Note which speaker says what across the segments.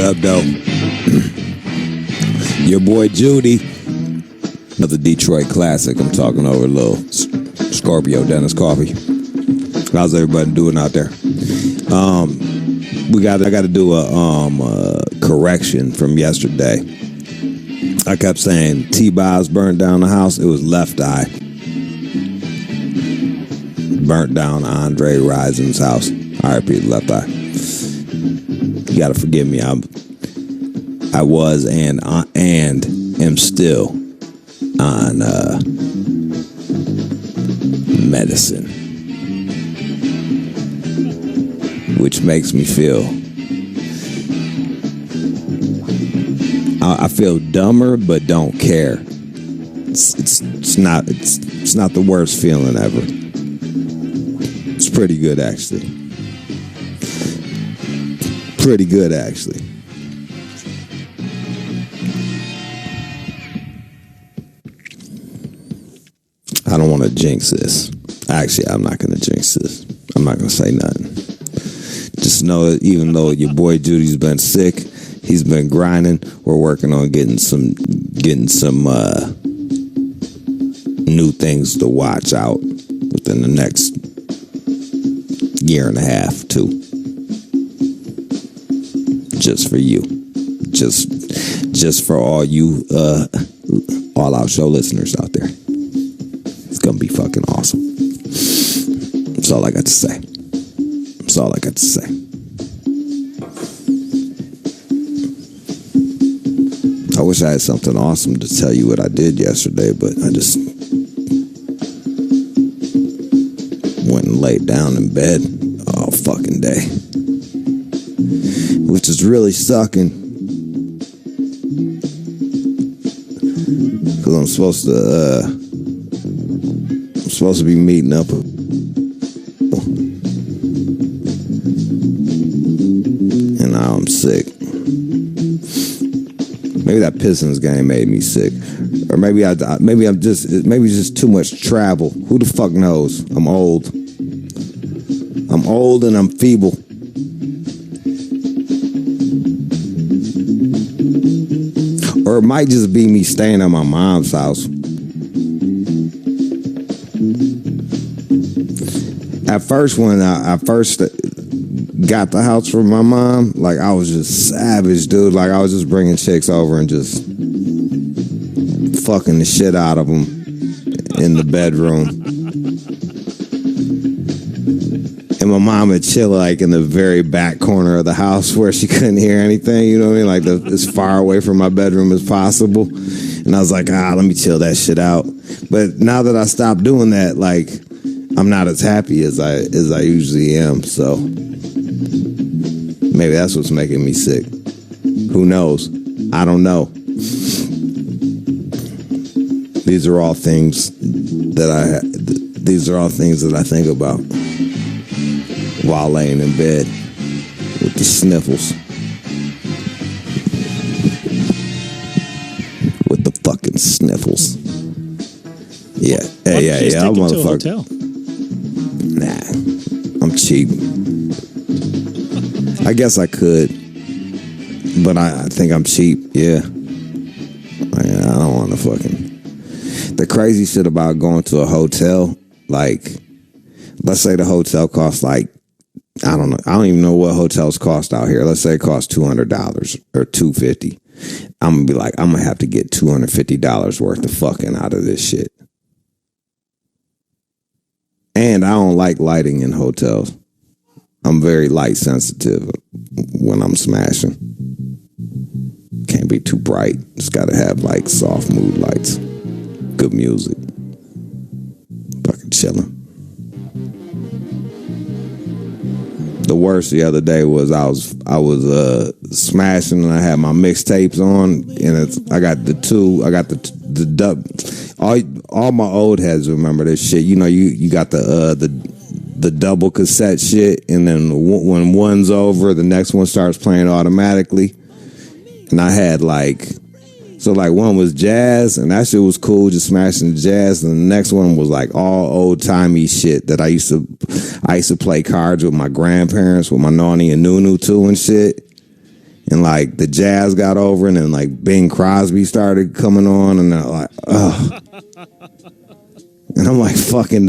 Speaker 1: up, though? Your boy Judy. Another Detroit classic. I'm talking over a little Scorpio Dennis Coffee. How's everybody doing out there? I got to do a correction from yesterday. I kept saying T-Boz burnt down the house. It was Left Eye. Burnt down Andre Risen's house. R.I.P. Left Eye. You got to forgive me. I was and am still on medicine, which makes me feel I feel dumber but don't care. It's not the worst feeling ever. It's pretty good actually. Pretty good actually. I don't want to jinx this. Actually, I'm not going to jinx this. I'm not going to say nothing. Just know that even though your boy Judy's been sick, he's been grinding. We're working on getting some new things to watch out within the next year and a half, too. Just for you. Just for all you All Out Show listeners out there. It's gonna be fucking awesome. That's all I got to say. That's all I got to say. I wish I had something awesome to tell you what I did yesterday, but I just went and laid down in bed all fucking day, which is really sucking because I'm supposed to be meeting up and now I'm sick. Maybe that Pistons game made me sick, or maybe just too much travel. Who the fuck knows? I'm old and I'm feeble. Or it might just be me staying at my mom's house. At first, when I first got the house from my mom, like, I was just savage, dude. Like, I was just bringing chicks over and just fucking the shit out of them in the bedroom. And my mom would chill, like, in the very back corner of the house where she couldn't hear anything, you know what I mean? Like, as far away from my bedroom as possible. And I was like, let me chill that shit out. But now that I stopped doing that, like, I'm not as happy as I usually am, so maybe that's what's making me sick. Who knows? I don't know. These are all things that I think about while laying in bed with the sniffles. With the fucking sniffles. Yeah. Yeah, I'm motherfucker. Nah, I'm cheap. I guess I could, but I think I'm cheap. Yeah, I don't want to fucking. The crazy shit about going to a hotel, like, let's say the hotel costs like, I don't know. I don't even know what hotels cost out here. Let's say it costs $200 or $250. I'm gonna be like, I'm gonna have to get $250 worth of fucking out of this shit. And I don't like lighting in hotels. I'm very light sensitive when I'm smashing. Can't be too bright. It's got to have like soft mood lights. Good music. Fucking chilling. The worst the other day was I was smashing and I had my mixtapes on and I got the all my old heads remember this shit. You know, you got the double cassette shit, and then when one's over, the next one starts playing automatically. And I had one was jazz, and that shit was cool, just smashing the jazz. And the next one was like all old timey shit that I used to play cards with my grandparents, with my Nani and Nunu too and shit. And like the jazz got over, and then like Bing Crosby started coming on, and I'm like, ugh. And I'm like fucking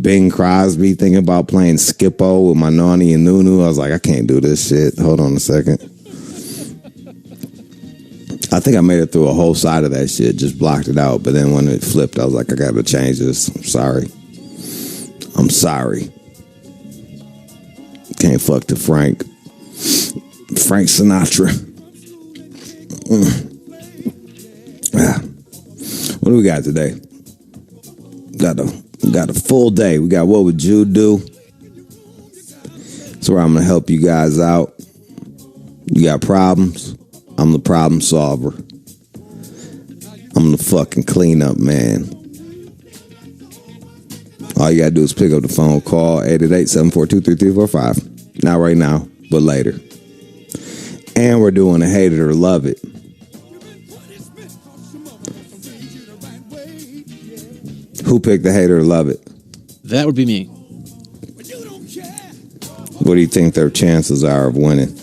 Speaker 1: Bing Crosby, thinking about playing Skippo with my Nani and Nunu. I was like, I can't do this shit. Hold on a second. I think I made it through a whole side of that shit, just blocked it out. But then when it flipped, I was like, I gotta change this. I'm sorry. Can't fuck to Frank Sinatra. What do we got today? Got a full day. We got What Would Jude Do? That's where I'm gonna help you guys out. You got problems? I'm the problem solver. I'm the fucking cleanup man. All you gotta do is pick up the phone, call 888-742-3345. Not right now, but later. And we're doing a hate it or love it. Who picked the hate it or love it?
Speaker 2: That would be me.
Speaker 1: What do you think their chances are of winning?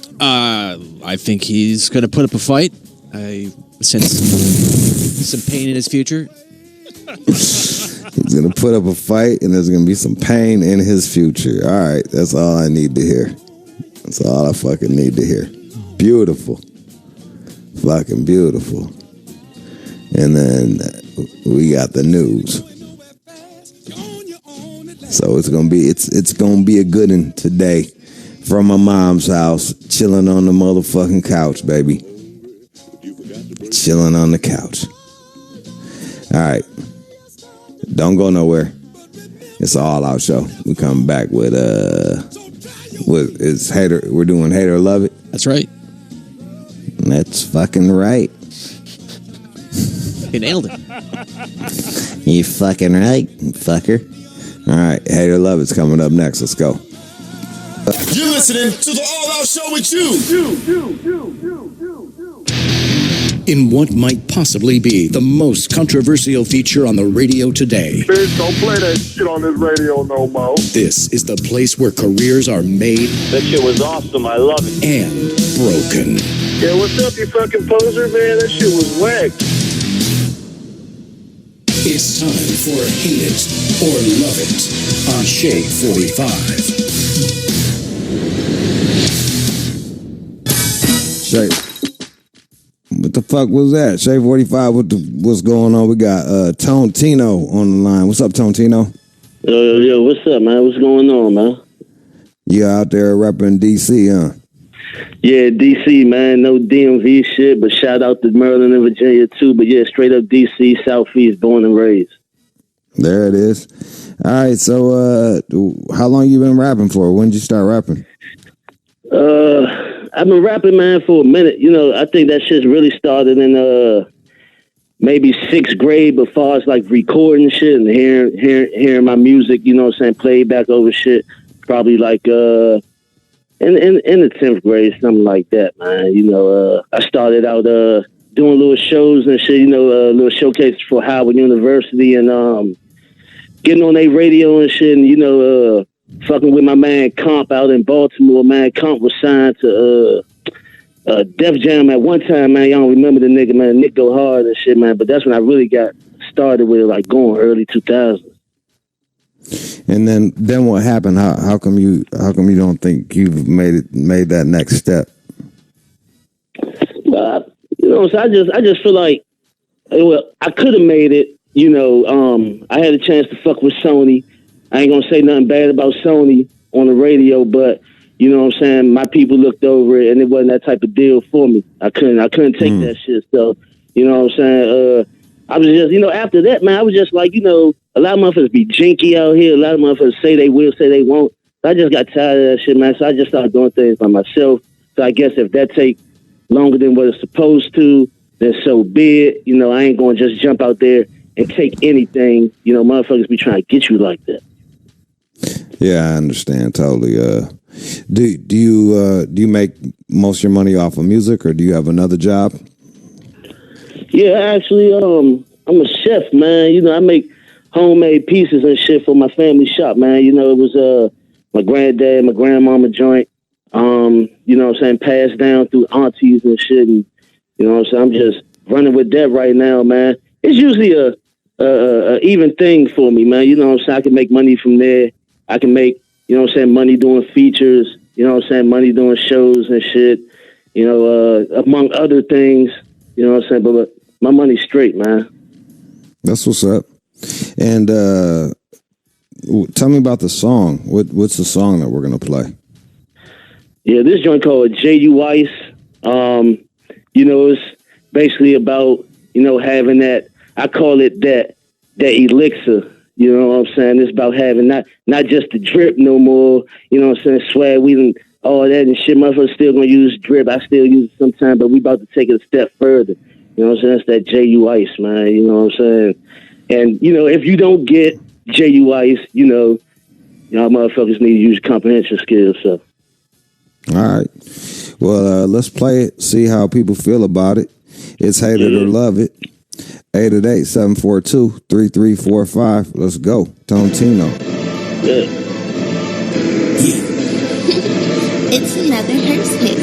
Speaker 2: I think he's going to put up a fight. I sense some pain in his future.
Speaker 1: He's going to put up a fight, and there's going to be some pain in his future. All right, that's all I need to hear. That's all I fucking need to hear. Beautiful. Fucking beautiful. And then we got the news. So it's gonna be a good one today from my mom's house, chilling on the motherfucking couch, baby. Chilling on the couch. All right, don't go nowhere. It's an all-out show. We come back with it's hater. We're doing hate or love it.
Speaker 2: That's right.
Speaker 1: That's fucking right.
Speaker 2: You nailed it.
Speaker 1: You fucking right, fucker. All right, hate or love it's coming up next. Let's go.
Speaker 3: You're listening to the All Out Show with you. In what might possibly be the most controversial feature on the radio today.
Speaker 4: Bitch, don't play that shit on this radio no more.
Speaker 3: This is the place where careers are made.
Speaker 5: That shit was awesome. I love it.
Speaker 3: And broken.
Speaker 4: Yeah, what's up, you fucking poser, man? That shit was whack.
Speaker 3: It's time for Hate It or Love It on Shade 45.
Speaker 1: Shay, what the fuck was that? Shade 45, what's going on? We got Tone Tino on the line. What's up, Tone Tino?
Speaker 5: Yo, what's up, man? What's going on, man?
Speaker 1: You out there repping DC, huh?
Speaker 5: Yeah, DC, man. No DMV shit, but shout out to Maryland and Virginia, too. But yeah, straight up DC, Southeast, born and raised.
Speaker 1: There it is. All right, so how long you been rapping for? When did you start rapping?
Speaker 5: I've been rapping, man, for a minute. You know, I think that shit's really started in maybe 6th grade, but far as like recording shit and hearing my music, you know what I'm saying, played back over shit, probably like in the 10th grade, something like that, man. You know, I started out doing little shows and shit, you know, little showcases for Howard University and getting on their radio and shit, and, you know, fucking with my man Comp out in Baltimore, man. Comp was signed to Def Jam at one time, man. Y'all don't remember the nigga, man. Nick Go Hard and shit, man. But that's when I really got started with it, like going early 2000s.
Speaker 1: And then what happened? How come you don't think you've made that next step?
Speaker 5: You know, so I just feel like, well, I could have made it. You know, I had a chance to fuck with Sony. I ain't gonna say nothing bad about Sony on the radio, but you know what I'm saying, my people looked over it and it wasn't that type of deal for me. I couldn't take that shit. So, you know what I'm saying? I was just, you know, after that, man, I was just like, you know, a lot of motherfuckers be jinky out here. A lot of motherfuckers say they will, say they won't. I just got tired of that shit, man. So I just started doing things by myself. So I guess if that take longer than what it's supposed to, then so be it. You know, I ain't gonna just jump out there and take anything. You know, motherfuckers be trying to get you like that.
Speaker 1: Yeah, I understand totally. Do you make most of your money off of music, or do you have another job? Yeah,
Speaker 5: actually, I'm a chef, man. You know, I make homemade pieces and shit for my family shop, man. You know, it was my granddad, my grandmama joint. You know what I'm saying, passed down through aunties and shit. And, you know what I'm saying, I'm just running with that right now, man. It's usually a even thing for me, man. You know what I'm saying? I can make money from there. I can make, you know what I'm saying, money doing features, you know what I'm saying, money doing shows and shit, you know, among other things, you know what I'm saying? But my money's straight, man. That's what's up. And tell me about the song. What's the song that we're going to play? Yeah, this joint called J.U. Ice. You know, it's basically about, you know, having that, I call it that elixir. You know what I'm saying? It's about having not just the drip no more. You know what I'm saying? Swag, we done all that and shit. Motherfuckers still gonna use drip. I still use it sometimes, but we about to take it a step further. You know what I'm saying? It's that J.U. Ice, man. You know what I'm saying? And, you know, if you don't get J.U. Ice, you know, y'all motherfuckers need to use comprehension skills, so. All right. Well, let's play it, see how people feel about it. It's Hate It or Love It. 888-742-3345. Let's go. Tontino. Yeah.
Speaker 6: It's another Hurst hit.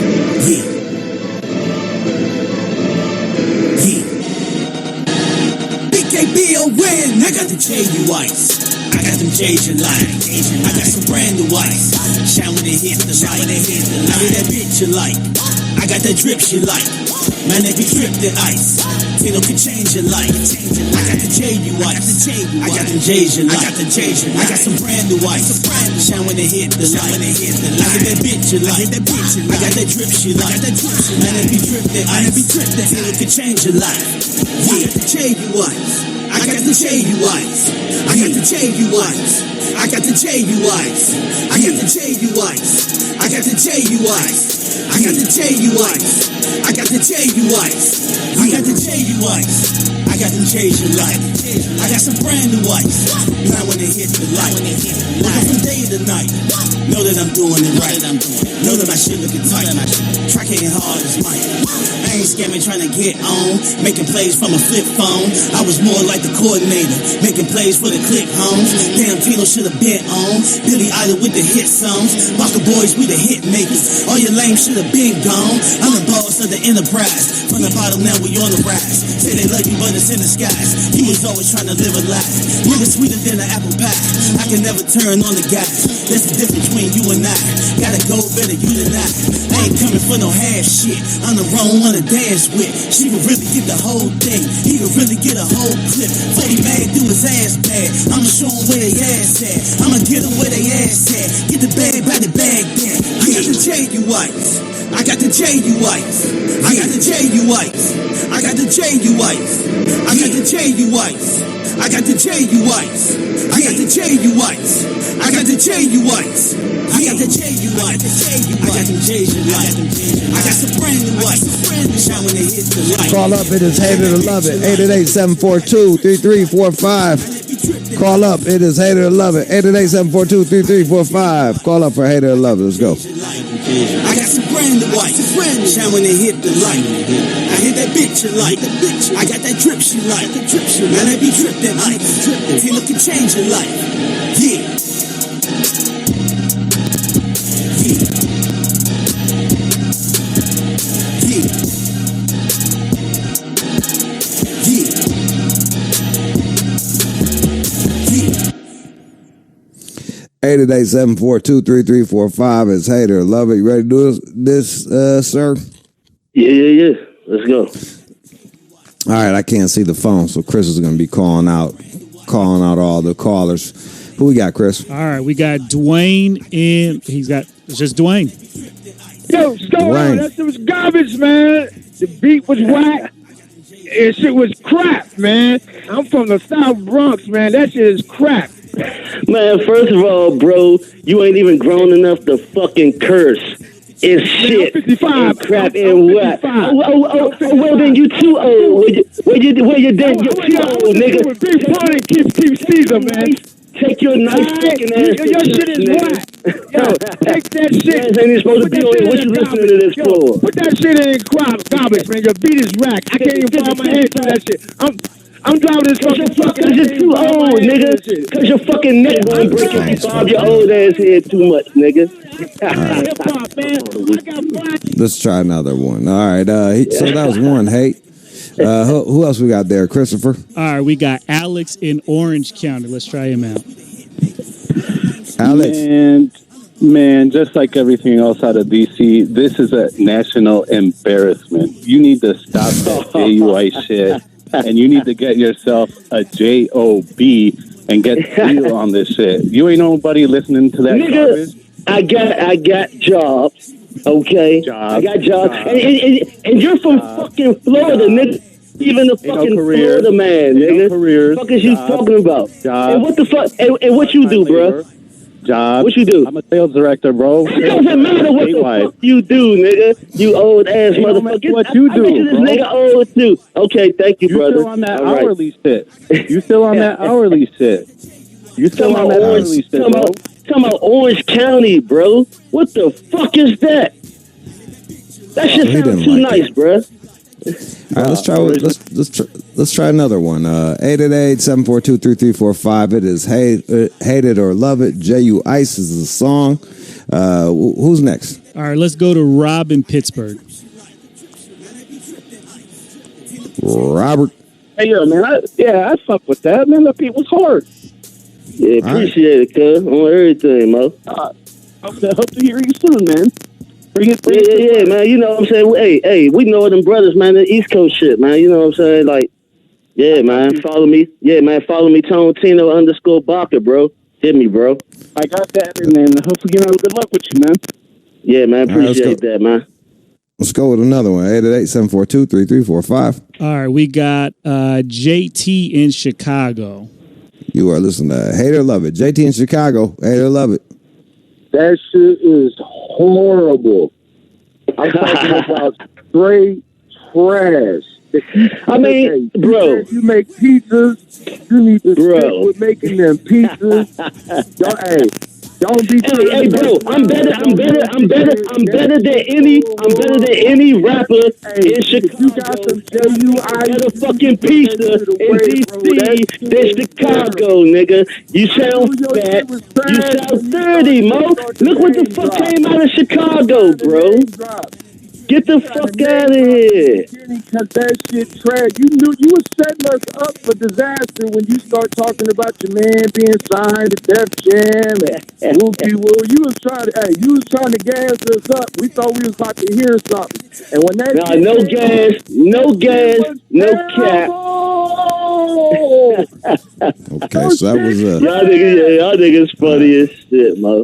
Speaker 7: BKB-O-Win. I got the J.U. Ice. I got them J's you like. I got some brand new ice. Shine when it hits the light. I get that bitch you like. I got that drip you like. Man, if you drip the ice, Tino can change your life. I got the J.U. Ice. I got them J's you like. I got some brand new ice. Shine when it hit the light. I get that bitch you like. I got that drip you like. Man, if you drip the ice, Tino can change your life. I got the J.U. Ice. I got the J.U. Ice. I got the J.U. Ice. I got the J.U. Ice. I got the J.U. Ice. I got the J.U. Ice. I got the J.U. Ice. I got the J.U. Ice. I got the J.U. Ice. I got them J's you like. I got some brand new ice. Now when it hit the light, working from day to night. Know that I'm doing it right. Know that my shit looking tight. Track hitting hard as Mike. I ain't scamming trying to get on. Making plays from a flip phone. I was more like the coordinator. Making plays for the click homes. Damn, Tino should have been on. Billy Idol with the hit songs. Rocker Boys, we the hit makers. All your lame should have been gone. I'm the boss of the enterprise. From the bottom, now we on the rise. Say they love you, but it's in the skies. You was always trying to live a life. Nigga sweeter than an apple pie. I can never turn on the gas. That's the difference between you and I. Gotta go better, you than I. I ain't coming for no half shit. I'm the wrong one to dance with. She would really get the whole thing. He would really get a whole clip. 40 mad through his ass bag. I'ma show him where they ass at. I'ma get him where they ass at. Get the bag by the bag then. I got the J.U. Ice. I got the J.U. Ice. I got the J.U. Ice. I got the J.U. Ice. I got the J.U. Ice. I got the J.U. Ice. I got the J.U. Ice. I got the J.U. Ice. I got the J.U. Ice. I got them J's you like. I got some brand new ice. Shine when they hit the light.
Speaker 1: Call up, it is Hate It or Love It. 888-742-3345. Call up, it is Hate It or Love It. 888-742-3345. Call up for Hate It or Love It. Let's go.
Speaker 7: I got some brand new ice. Shine when they hit the light. I hit that bitch you like. I got that drip you like. Man, I be drip that ice. Tino can change your life. Yeah. Yeah.
Speaker 1: 888-742-3345 is Hate It or Love It. You ready to do this, sir?
Speaker 5: Yeah. Let's go.
Speaker 1: All right, I can't see the phone, so Chris is going to be calling out all the callers. Who we got, Chris?
Speaker 8: All right, we got Dwayne in. It's just Dwayne.
Speaker 4: Yo, Stone, that shit was garbage, man. The beat was whack. And shit was crap, man. I'm from the South Bronx, man. That shit is crap.
Speaker 5: Man, first of all, bro, you ain't even grown enough to fucking curse. It's shit.
Speaker 4: I'm 55.
Speaker 5: And crap and what? Well then you too old. Where you then? You're too old, nigga.
Speaker 4: Big Pun and Keith Caesar, man.
Speaker 5: Take your nice fucking ass.
Speaker 4: Your shit is whack. Yo, take that shit.
Speaker 5: Ain't you supposed to be on here? What you listening to this for?
Speaker 4: Put that shit in garbage, man. Your beat is whack. I can't even follow my head through that shit. I'm driving this fucking truck.
Speaker 5: Cause you're too old, nigga. Cause your fucking neck gonna break if you bob your old ass head too much, nigga.
Speaker 4: Hip hop, man. I got black.
Speaker 1: Let's try another one. All right. So that was one. Hate. Who else we got there? Christopher.
Speaker 8: All right, we got Alex in Orange County. Let's try him out.
Speaker 1: Alex.
Speaker 9: Man, just like everything else out of DC, this is a national embarrassment. You need to stop that JUI shit, and you need to get yourself a JOB and get real on this shit. You ain't nobody listening to that
Speaker 5: Nigga,
Speaker 9: garbage.
Speaker 5: I got jobs. Okay, I got jobs, and you're from fucking Florida, nigga. Even the fucking Florida man, nigga.
Speaker 9: Careers,
Speaker 5: what the fuck is you talking about? And what the fuck? And what you do, bro?
Speaker 9: Job.
Speaker 5: What you do?
Speaker 9: I'm a sales director, bro.
Speaker 5: It doesn't matter what the fuck you do, nigga. You old ass motherfucker.
Speaker 9: What you do,
Speaker 5: I bet you this
Speaker 9: bro.
Speaker 5: nigga old too. Okay, thank you, brother.
Speaker 9: You still on that
Speaker 5: All right.
Speaker 9: hourly shit. You still on that hourly shit. You still on that hourly shit, bro.
Speaker 5: Talking about Orange County, bro. What the fuck is that? That shit sounds too nice, bro.
Speaker 1: All right, let's try another one. 888-742-3345. It is hate it or love it. J.U. Ice is the song. Who's next?
Speaker 8: All right, let's go to Rob in Pittsburgh.
Speaker 1: Robert.
Speaker 9: Hey, yeah, man. I fuck with that, man. That beat was hard.
Speaker 5: Yeah, appreciate it, cuz. On everything, Mo.
Speaker 9: Hope to hear you soon, man. Bring it.
Speaker 5: Yeah, man. You know what I'm saying? Hey, we know them brothers, man. The East Coast shit, man. You know what I'm saying? Like, yeah, man. Follow me. Yeah, man. Follow me, Tontino _Baca, bro. Hit me, bro.
Speaker 9: I got that, and then hopefully, good luck with you, man.
Speaker 5: Yeah, man. Appreciate that, man.
Speaker 1: Let's go with another one. 888-742-3345.
Speaker 8: All right, we got JT in Chicago.
Speaker 1: You are listening to Hate or Love It. JT in Chicago. Hate or Love It.
Speaker 10: That shit is horrible. I'm talking about straight trash.
Speaker 5: I mean, bro.
Speaker 10: If you make pizzas, you need to stick with making them pizzas. Don't be.
Speaker 5: Hey, bro. I'm better than any rapper in Chicago.
Speaker 10: You got some JUI.
Speaker 5: Better fucking pizza in DC than Chicago, nigga. You sound fat. You sound 30, Mo. Look what the fuck came out of Chicago, bro. Get the fuck out of here.
Speaker 10: Because that shit trash. You knew you was setting us up for disaster when you start talking about your man being signed to Def Jam and whoopie-woo. You was trying to gas us up. We thought we was about to hear something. And when that
Speaker 5: no gas, no cap.
Speaker 1: Okay, so that was
Speaker 5: y'all niggas funny as shit, Mo.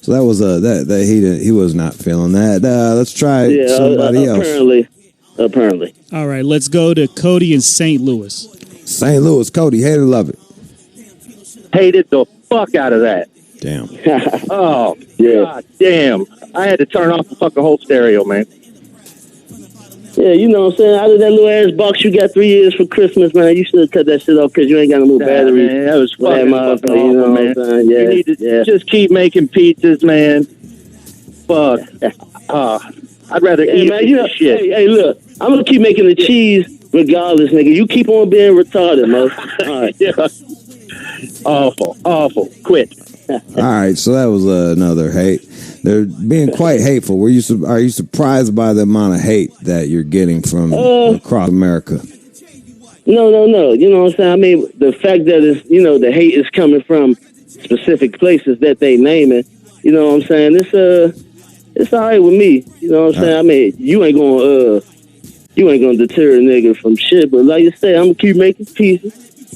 Speaker 1: So that was that he was not feeling that. Let's try somebody else.
Speaker 5: Apparently.
Speaker 8: All right, let's go to Cody in St. Louis.
Speaker 1: St. Louis, Cody, hate or love it.
Speaker 9: Hated the fuck out of that.
Speaker 1: Damn.
Speaker 9: Oh,
Speaker 5: yeah.
Speaker 9: God damn. I had to turn off the fucking whole stereo, man.
Speaker 5: Yeah, you know what I'm saying? Out of that little ass box you got 3 years for Christmas, man, you should have cut that shit off because you ain't got no more batteries.
Speaker 9: Man, that was fucking awful,
Speaker 5: you know
Speaker 9: man.
Speaker 5: what I'm saying? Yeah,
Speaker 9: you need to just keep making pizzas, man. Fuck. I'd rather eat shit.
Speaker 5: Hey, look, I'm going to keep making the cheese regardless, nigga. You keep on being retarded, Mo. All right.
Speaker 9: Yeah. Awful. Quit.
Speaker 1: All right, so that was another hate. They're being quite hateful. Are you surprised by the amount of hate that you're getting from across America?
Speaker 5: No. You know what I'm saying? I mean, the fact that it's, the hate is coming from specific places that they naming. You know what I'm saying? It's all right with me. You know what I'm saying? I mean, you ain't gonna deter a nigga from shit. But like you said, I'm gonna keep making pieces.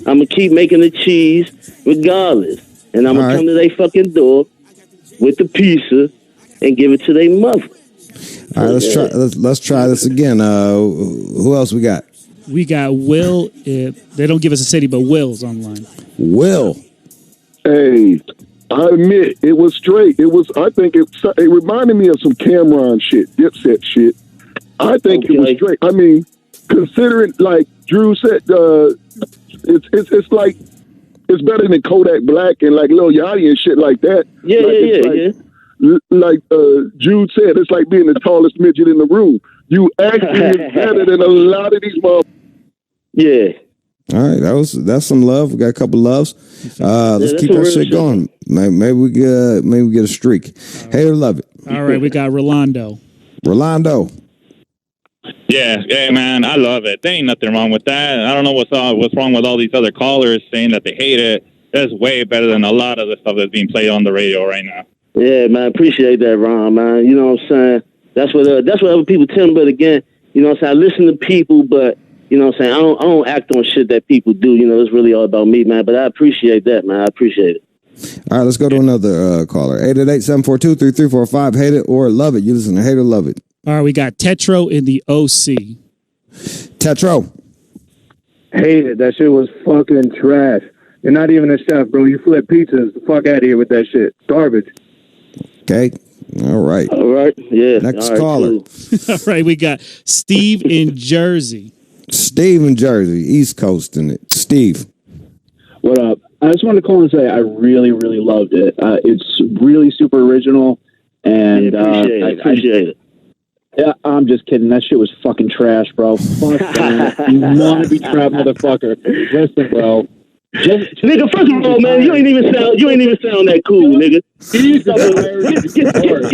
Speaker 5: I'm gonna keep making the cheese regardless, and I'm gonna come to their fucking door with the pizza and give it to their mother.
Speaker 1: All right, let's try this again. Who else we got?
Speaker 8: We got Will. They don't give us a city, but Will's online.
Speaker 1: Will.
Speaker 10: Hey, I admit it was straight. I think it reminded me of some Cameron shit, Dipset shit. I think it was straight. I mean, considering like Drew said, it's like it's better than Kodak Black and like Lil Yachty and shit like that.
Speaker 5: Yeah.
Speaker 10: Like Jude said, it's like being the tallest midget in the room. You actually is better than a lot of these motherfuckers.
Speaker 5: Yeah.
Speaker 1: All right, that's some love. We got a couple loves. Let's keep that shit going. Maybe we get a streak. Hate or love it.
Speaker 8: All right, we got Rolando.
Speaker 11: Yeah, man, I love it. There ain't nothing wrong with that. I don't know what's wrong with all these other callers saying that they hate it. That's way better than a lot of the stuff that's being played on the radio right now.
Speaker 5: Yeah, man, appreciate that, Ron, man. You know what I'm saying? That's what other people tell me. But again, you know what I'm saying? I listen to people, but you know what I'm saying? I don't act on shit that people do. You know, it's really all about me, man. But I appreciate that, man. I appreciate it.
Speaker 1: All right, let's go to another caller. 888-742-3345. Hate it or love it. You listen to Hate or Love It.
Speaker 8: All right, we got Tetro in the OC.
Speaker 1: Tetro.
Speaker 12: Hate it. That shit was fucking trash. You're not even a chef, bro. You flip pizzas. The fuck out of here with that shit. Garbage.
Speaker 1: Okay. All right.
Speaker 5: Yeah.
Speaker 1: Next
Speaker 5: all right,
Speaker 1: caller.
Speaker 5: cool.
Speaker 8: All right, we got Steve in Jersey.
Speaker 1: Steve in Jersey, East Coast in it. Steve.
Speaker 13: What up? I just wanted to call and say I really, really loved it. It's really super original. And
Speaker 5: I appreciate it.
Speaker 13: Yeah, I'm just kidding. That shit was fucking trash, bro. Fuck that. You want to be trapped, motherfucker. Listen, bro.
Speaker 5: Nigga, first of all, man, you ain't even sound that cool, nigga. Get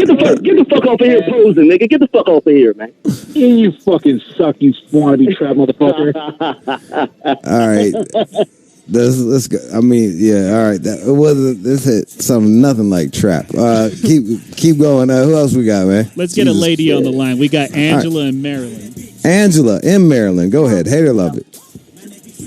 Speaker 5: the fuck off of here posing, nigga. Get the fuck off of here, man.
Speaker 13: You fucking suck, you wannabe trap motherfucker.
Speaker 1: All right. Let's go. I mean, yeah, all right. That wasn't this hit something nothing like trap. Keep going. Who else we got, man?
Speaker 8: Let's get a lady on the line. We got Angela in Maryland.
Speaker 1: Angela in Maryland. Go ahead. Hate or love it.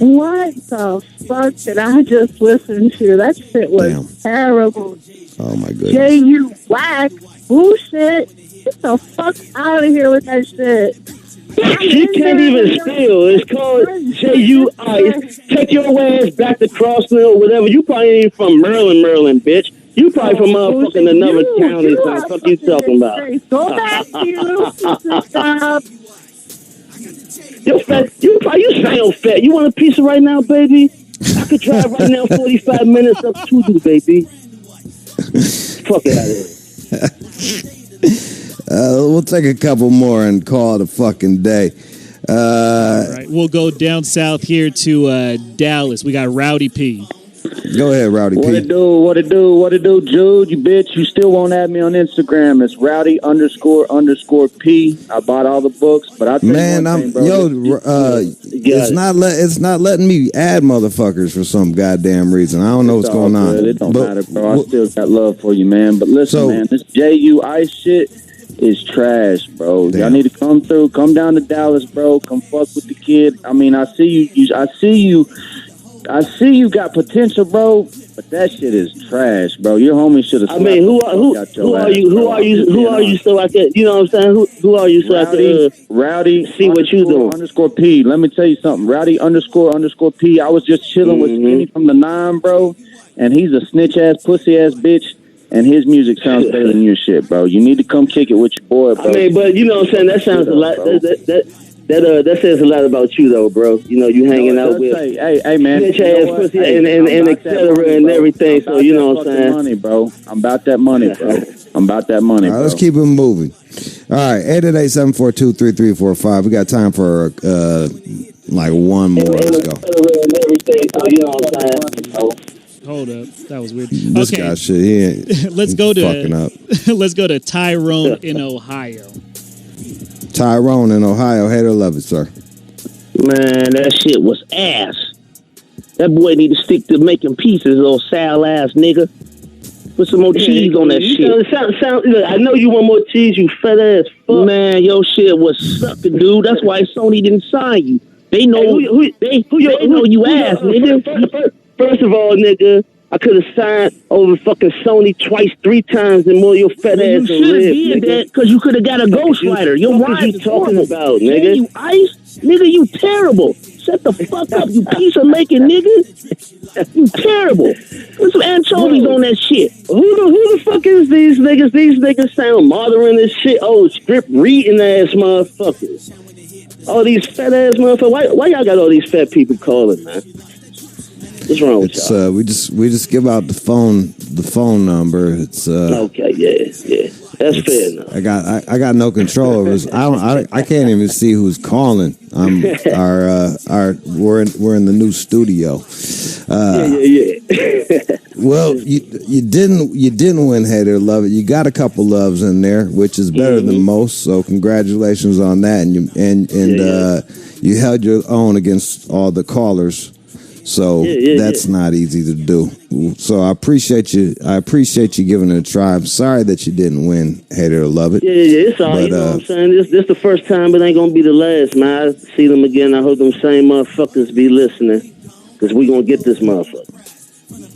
Speaker 14: What the fuck did I just listen to? That shit was terrible.
Speaker 1: Oh my goodness.
Speaker 14: J.U. whack bullshit. Get the fuck out of here with that shit.
Speaker 5: She can't even spell. It's called J.U. Ice. Take your ass back to Crossville or whatever. You probably ain't from Maryland, bitch. You probably from motherfucking another county. So what the fuck you talking about?
Speaker 14: Go back to your little sister stop.
Speaker 5: You're fat. You sound fat. You want a pizza right now, baby? I could drive right now 45 minutes up to you, baby. Fuck it out of here.
Speaker 1: We'll take a couple more and call it a fucking day.
Speaker 8: All right, we'll go down south here to Dallas. We got Rowdy P.
Speaker 1: Go ahead, Rowdy P.
Speaker 15: What it do, Jude? You bitch. You still won't add me on Instagram. It's Rowdy__P. I bought all the books, but I think
Speaker 1: it's not letting me add motherfuckers for some goddamn reason. I don't know what's going on.
Speaker 15: It don't matter, bro. I still got love for you, man. But listen, man, this J.U. Ice shit is trash, bro. Y'all need to come through. Come down to Dallas, bro. Come fuck with the kid. I mean, I see you got potential, bro, but that shit is trash, bro. Your homie should have.
Speaker 5: I mean, who are you? So I can, you know what I'm saying? Who are you? So
Speaker 15: Rowdy,
Speaker 5: I can
Speaker 15: Rowdy.
Speaker 5: See what you doing?
Speaker 15: _P. Let me tell you something. Rowdy__P. I was just chilling with Skinny from the 9, bro, and he's a snitch ass, pussy ass bitch. And his music sounds better than your shit, bro. You need to come kick it with your boy, bro.
Speaker 5: I mean, but you know what I'm saying? That sounds a lot. That says a lot about you, though, bro. You know, you hanging out with
Speaker 15: hey, man,
Speaker 5: bitch ass pussy and et cetera and everything. So you know what I'm saying?
Speaker 15: Money, bro. I'm about that money, bro. I'm about that money,
Speaker 1: All right,
Speaker 15: bro.
Speaker 1: let's keep it moving. All right, 888-742-3345. We got time for like one more. Let's go.
Speaker 8: Hold up, that was weird.
Speaker 1: This guy shit.
Speaker 8: Let's go to
Speaker 1: fucking up.
Speaker 8: Let's go to Tyrone in Ohio.
Speaker 1: Tyrone in Ohio. Hate or love it, sir.
Speaker 5: Man, that shit was ass. That boy need to stick to making pieces, little Sal ass nigga. Put some more cheese on that shit. Look, I know you want more cheese, you fat ass fuck. Man, your shit was sucking, dude. That's why Sony didn't sign you. They know they know you ass, nigga. First of all, nigga, I could have signed over fucking Sony twice, 3 times, and more your fat ass. You should have did that because you could have got a ghostwriter. What you talking about, nigga? You ice, nigga. You terrible. Shut the fuck up, you piece of making nigga. You terrible. Put some anchovies on that shit. Who the fuck is these niggas? These niggas sound modern as shit. Oh, script reading ass motherfuckers. All these fat ass motherfuckers. Why y'all got all these fat people calling, man? What's wrong with y'all?
Speaker 1: We just give out the phone number. It's
Speaker 5: okay, yeah. That's fair enough.
Speaker 1: I got no control over this. I can't even see who's calling. We're in the new studio.
Speaker 5: Yeah.
Speaker 1: Well, you didn't win Hate It or Love It. You got a couple loves in there, which is better than most. So congratulations on that. And you held your own against all the callers. So that's not easy to do. So I appreciate you. I appreciate you giving it a try. I'm sorry that you didn't win Hate It or Love It.
Speaker 5: Yeah. It's all right. You know what I'm saying? This the first time, but it ain't gonna be the last, man. I see them again. I hope them same motherfuckers be listening, because we gonna get this motherfucker.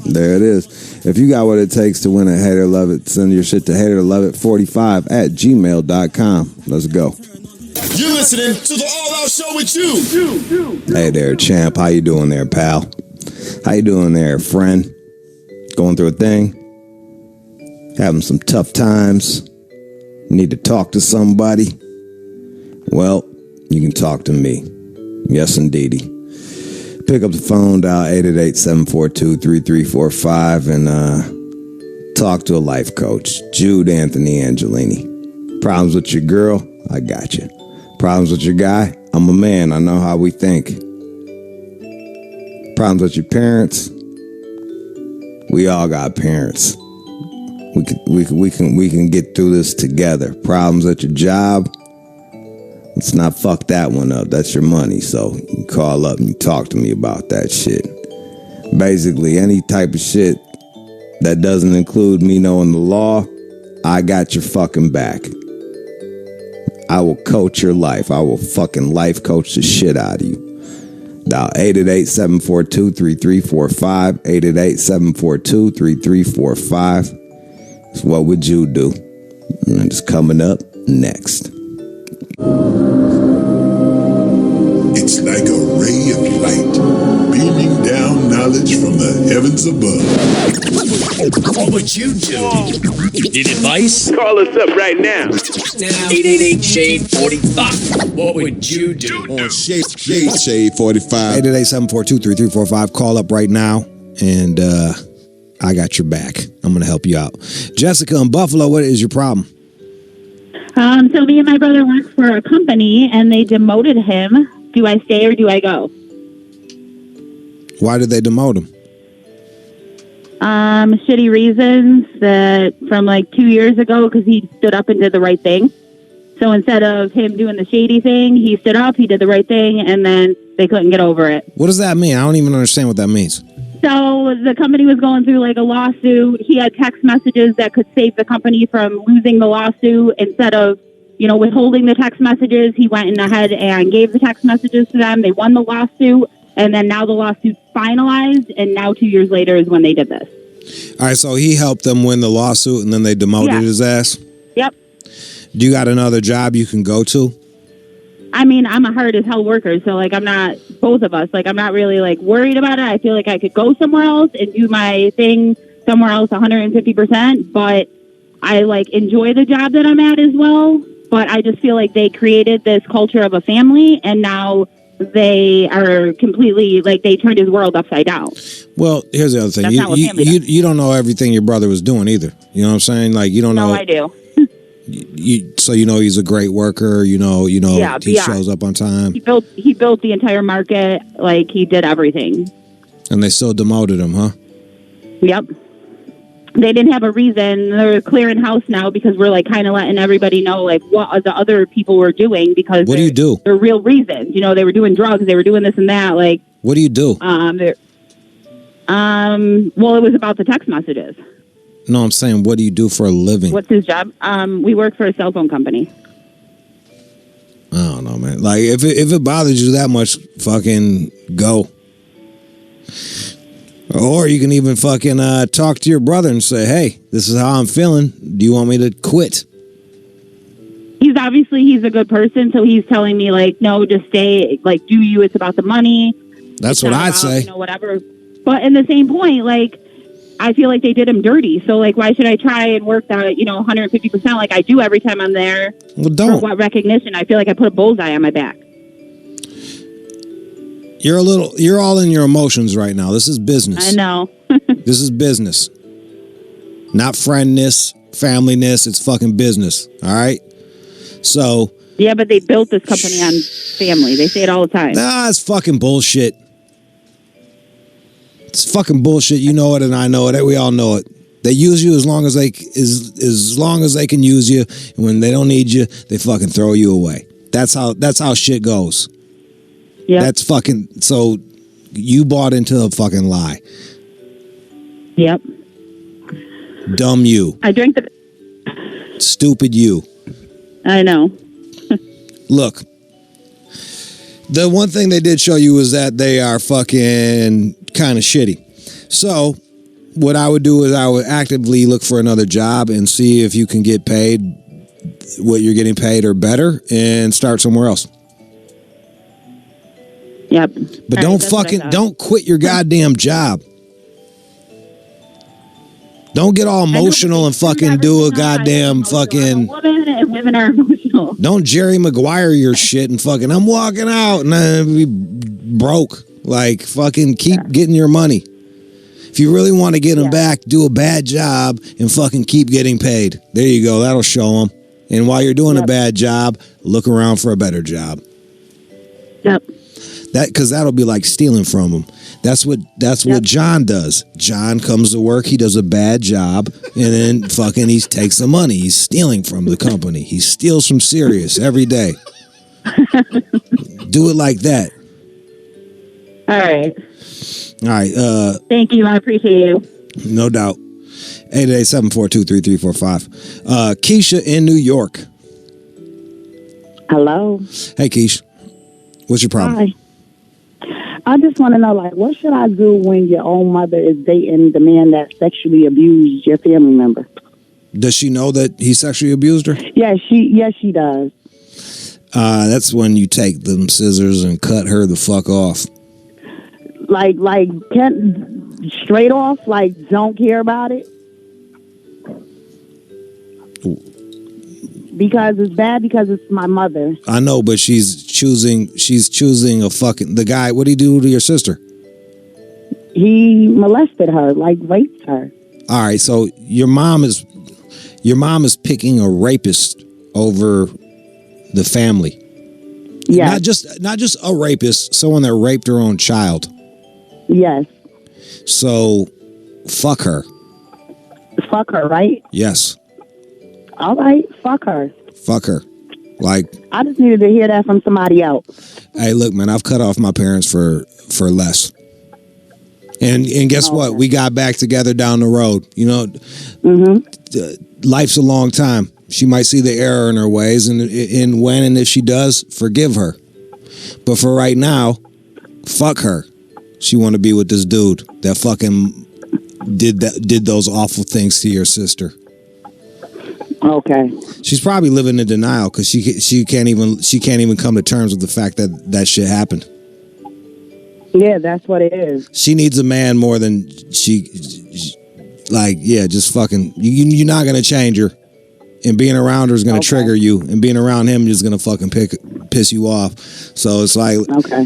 Speaker 1: There it is. If you got what it takes to win a Hate It or Love It, send your shit to hateorloveit45@gmail.com. Let's go.
Speaker 16: You're listening to the All Out Show with you.
Speaker 1: Hey there, champ. How you doing there, pal? How you doing there, friend? Going through a thing? Having some tough times? Need to talk to somebody? Well, you can talk to me. Yes, indeedy. Pick up the phone, dial 888-742-3345, and talk to a life coach, Jude Anthony Angelini. Problems with your girl? I got you. Problems with your guy? I'm a man. I know how we think. Problems with your parents? We all got parents. We can get through this together. Problems at your job? Let's not fuck that one up. That's your money. So you call up and you talk to me about that shit. Basically, any type of shit that doesn't include me knowing the law, I got your fucking back. I will coach your life. I will fucking life coach the shit out of you. Dial 888-742-3345. 888-742-3345. So what would you do? And it's coming up next.
Speaker 16: It's like a ray of light beaming down knowledge from the heavens above. What would you do? Need advice?
Speaker 17: Call us up right now.
Speaker 16: 888-SHADE-45. What would you do? On Shade 45.
Speaker 1: 888-742-3345. Call up right now, and I got your back. I'm going to help you out. Jessica in Buffalo, what is your problem?
Speaker 14: So me and my brother work for a company, and they demoted him. Do I stay or do I go?
Speaker 1: Why did they demote him?
Speaker 14: Shitty reasons that from like 2 years ago, because he stood up and did the right thing. So instead of him doing the shady thing, he stood up, he did the right thing, and then they couldn't get over it.
Speaker 1: What does that mean? I don't even understand what that means.
Speaker 14: So the company was going through like a lawsuit. He had text messages that could save the company from losing the lawsuit. Instead of, withholding the text messages, he went in ahead and gave the text messages to them. They won the lawsuit, and then now the lawsuit's finalized, and now 2 years later is when they did this.
Speaker 1: All right, so he helped them win the lawsuit, and then they demoted his ass?
Speaker 14: Yep.
Speaker 1: Do you got another job you can go to?
Speaker 14: I mean, I'm a hard as hell worker, so I'm not, both of us, I'm not really worried about it. I feel like I could go somewhere else and do my thing somewhere else 150%, but I enjoy the job that I'm at as well. But I just feel like they created this culture of a family, and now they are completely, they turned his world upside down.
Speaker 1: Well, here's the other thing. You don't know everything your brother was doing either. You know what I'm saying? You don't know.
Speaker 14: No, I do.
Speaker 1: So he's a great worker. He shows up on time.
Speaker 14: He built the entire market. He did everything.
Speaker 1: And they still demoted him, huh?
Speaker 14: Yep. They didn't have a reason. They're clearing house now because we're kind of letting everybody know what the other people were doing, because
Speaker 1: what do you do?
Speaker 14: They're real reasons. They were doing drugs. They were doing this and that.
Speaker 1: What do you do?
Speaker 14: Well, it was about the text messages.
Speaker 1: No, I'm saying, what do you do for a living?
Speaker 14: What's his job? We work for a cell phone company.
Speaker 1: I don't know, man. If it bothers you that much, fucking go. Or you can even fucking talk to your brother and say, hey, this is how I'm feeling. Do you want me to quit?
Speaker 14: He's a good person, so he's telling me, no, just stay. Do you? It's about the money.
Speaker 1: That's what I'd say.
Speaker 14: Whatever. But in the same point, I feel like they did him dirty. So, why should I try and work that, 150% like I do every time I'm there?
Speaker 1: Well, don't.
Speaker 14: For what recognition? I feel like I put a bullseye on my back.
Speaker 1: You're all in your emotions right now. This is business.
Speaker 14: I know.
Speaker 1: This is business. Not friendness,
Speaker 17: familyness. It's fucking business. All right. So.
Speaker 14: Yeah, but they built this company on family. They say it all the time.
Speaker 17: Nah, it's fucking bullshit. It's fucking bullshit. You know it, and I know it. We all know it. They use you as long as they can use you, and when they don't need you, they fucking throw you away. That's how shit goes. Yeah. That's fucking. So you bought into a fucking lie.
Speaker 14: Yep.
Speaker 17: Dumb you.
Speaker 14: I drank the.
Speaker 17: Stupid you.
Speaker 14: I know.
Speaker 17: Look, the one thing they did show you is that they are fucking kind of shitty. So what I would do is I would actively look for another job and see if you can get paid what you're getting paid or better and start somewhere else.
Speaker 14: Yep.
Speaker 17: But don't quit your goddamn job. Don't get all emotional and fucking do a goddamn fucking.
Speaker 14: Women are emotional.
Speaker 17: Don't Jerry Maguire your shit and fucking. I'm walking out and I be broke. Like fucking keep getting your money. If you really want to get them back, do a bad job and fucking keep getting paid. There you go. That'll show them. And while you're doing a bad job, look around for a better job.
Speaker 14: Yep.
Speaker 17: Because that'll be like stealing from them. That's what John does. John comes to work, he does a bad job, and then fucking he takes the money. He's stealing from the company. He steals from Sirius every day. Do it like that.
Speaker 14: All right.
Speaker 17: All right.
Speaker 14: Thank you. I appreciate you.
Speaker 17: No doubt. 888-742-3345. Keisha in New York.
Speaker 18: Hello.
Speaker 17: Hey, Keisha. What's your problem?
Speaker 18: Hi. I just want to know, like, what should I do when your own mother is dating the man that sexually abused your family member?
Speaker 17: Does she know that he sexually abused her?
Speaker 18: Yes, she does.
Speaker 17: That's when you take them scissors and cut her the fuck off.
Speaker 18: Like, can't straight off, like, don't care about it? Because it's bad because it's my mother.
Speaker 17: I know, but she's choosing a fucking the guy. What did he do to your sister?
Speaker 18: He molested her, like raped her.
Speaker 17: All right, so your mom is picking a rapist over the family.
Speaker 18: Yeah.
Speaker 17: Not just a rapist, someone that raped her own child.
Speaker 18: Yes.
Speaker 17: So fuck her.
Speaker 18: Fuck her, right?
Speaker 17: Yes.
Speaker 18: All right, fuck her.
Speaker 17: Fuck her. Like,
Speaker 18: I just needed to hear that from somebody else.
Speaker 17: Hey, look, man, I've cut off my parents for less. And guess what? We got back together down the road. You know, life's a long time. She might see the error in her ways, and when and if she does, forgive her. But for right now, fuck her. She want to be with this dude that fucking did those awful things to your sister.
Speaker 18: Okay.
Speaker 17: She's probably living in denial because she can't even come to terms with the fact that shit happened.
Speaker 18: Yeah, that's what it is.
Speaker 17: She needs a man more than she like. Yeah, just fucking. You're not gonna change her, and being around her is gonna trigger you, and being around him is gonna fucking piss you off. So it's like,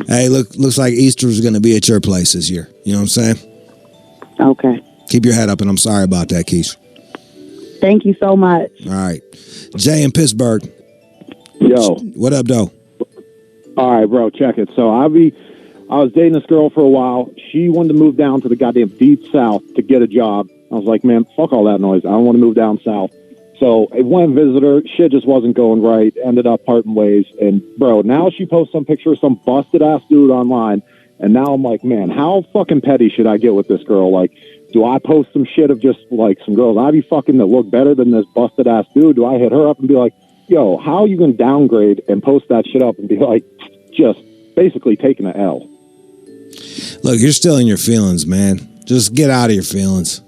Speaker 17: hey, looks like Easter's gonna be at your place this year. You know what I'm saying?
Speaker 18: Okay.
Speaker 17: Keep your head up, and I'm sorry about that, Keisha.
Speaker 18: Thank you so much.
Speaker 17: All right. Jay in Pittsburgh.
Speaker 19: Yo.
Speaker 17: What up, though?
Speaker 19: All right, bro, check it. So I was dating this girl for a while. She wanted to move down to the goddamn deep south to get a job. I was like, man, fuck all that noise. I don't want to move down south. So I went and visited her. Shit just wasn't going right. Ended up parting ways. And, bro, now she posts some picture of some busted-ass dude online. And now I'm like, man, how fucking petty should I get with this girl? Like, do I post some shit of just, like, some girls I be fucking that look better than this busted-ass dude? Do I hit her up and be like, yo, how are you going to downgrade and post that shit up and be like, just basically taking an L?
Speaker 17: Look, you're still in your feelings, man. Just get out of your feelings.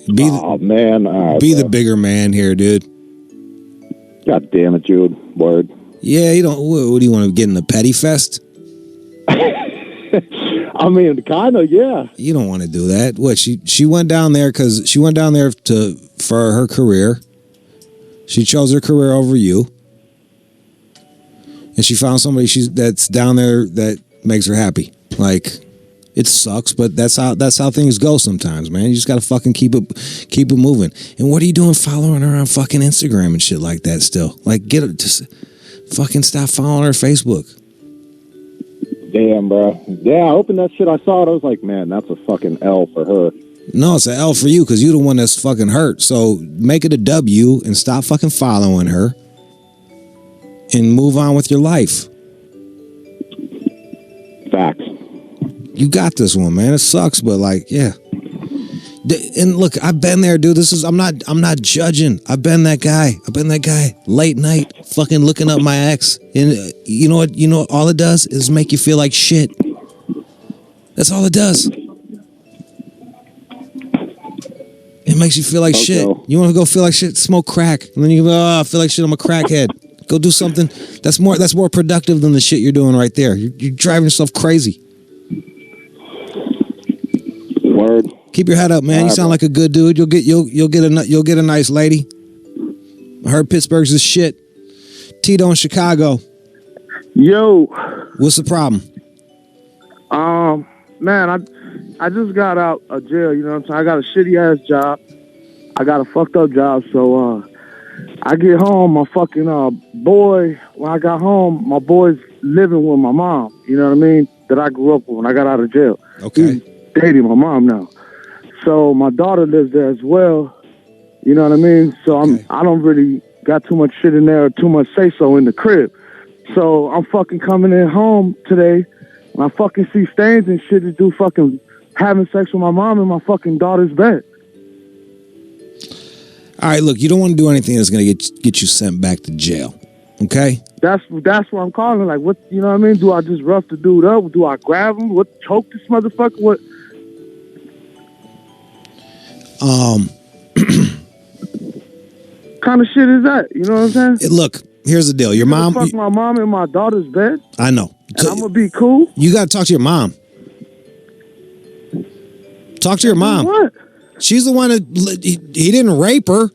Speaker 17: Be the bigger man here, dude.
Speaker 19: God damn it, Jude. Word.
Speaker 17: Yeah, you don't. What do you want to get in the petty fest?
Speaker 19: I mean, kind of, yeah.
Speaker 17: You don't want to do that. What? She went down there because she went down there for her career. She chose her career over you, and she found somebody that's down there that makes her happy. Like, It sucks, but that's how things go sometimes, man. You just gotta fucking keep it moving. And what are you doing following her on fucking Instagram and shit like that still? Like, just fucking stop following her Facebook.
Speaker 19: Damn, bro. Yeah, I opened that shit. I saw it. I was like, man, that's a fucking L for her.
Speaker 17: No, it's an L for you because you're the one that's fucking hurt. So make it a W and stop fucking following her and move on with your life.
Speaker 19: Facts.
Speaker 17: You got this one, man. It sucks, but like, yeah. And look, I've been there, dude. I'm not judging. I've been that guy. Late night, fucking looking up my ex. And you know what? All it does is make you feel like shit. That's all it does. It makes you feel like shit. You want to go feel like shit? Smoke crack, and then you go, I feel like shit. I'm a crackhead. Go do something that's more productive than the shit you're doing right there. You're driving yourself crazy.
Speaker 19: Word.
Speaker 17: Keep your head up, man. You sound like a good dude. You'll get a nice lady. I heard Pittsburgh's is shit. Tito in Chicago.
Speaker 12: Yo.
Speaker 17: What's the problem?
Speaker 12: Man, I just got out of jail, you know what I'm saying? I got a shitty ass job. I got a fucked up job, so I get home, my fucking boy, when I got home, my boy's living with my mom, you know what I mean? That I grew up with when I got out of jail.
Speaker 17: Okay.
Speaker 12: He's dating my mom now. So my daughter lives there as well, you know what I mean? So I don't really got too much shit in there or too much say-so in the crib. So I'm fucking coming in home today, and I fucking see stains and shit to do fucking having sex with my mom in my fucking daughter's bed.
Speaker 17: All right, look, you don't want to do anything that's going to get you sent back to jail, okay?
Speaker 12: That's what I'm calling. Like, what, you know what I mean? Do I just rough the dude up? Do I grab him? What, choke this motherfucker? What? Kind of shit is that? You know what I'm saying?
Speaker 17: Look, here's the deal. Your mom...
Speaker 12: Fuck my mom in my daughter's bed?
Speaker 17: I know.
Speaker 12: And I'm going to be cool?
Speaker 17: You got to talk to your mom. Talk to your mom.
Speaker 12: What?
Speaker 17: She's the one that... He didn't rape her.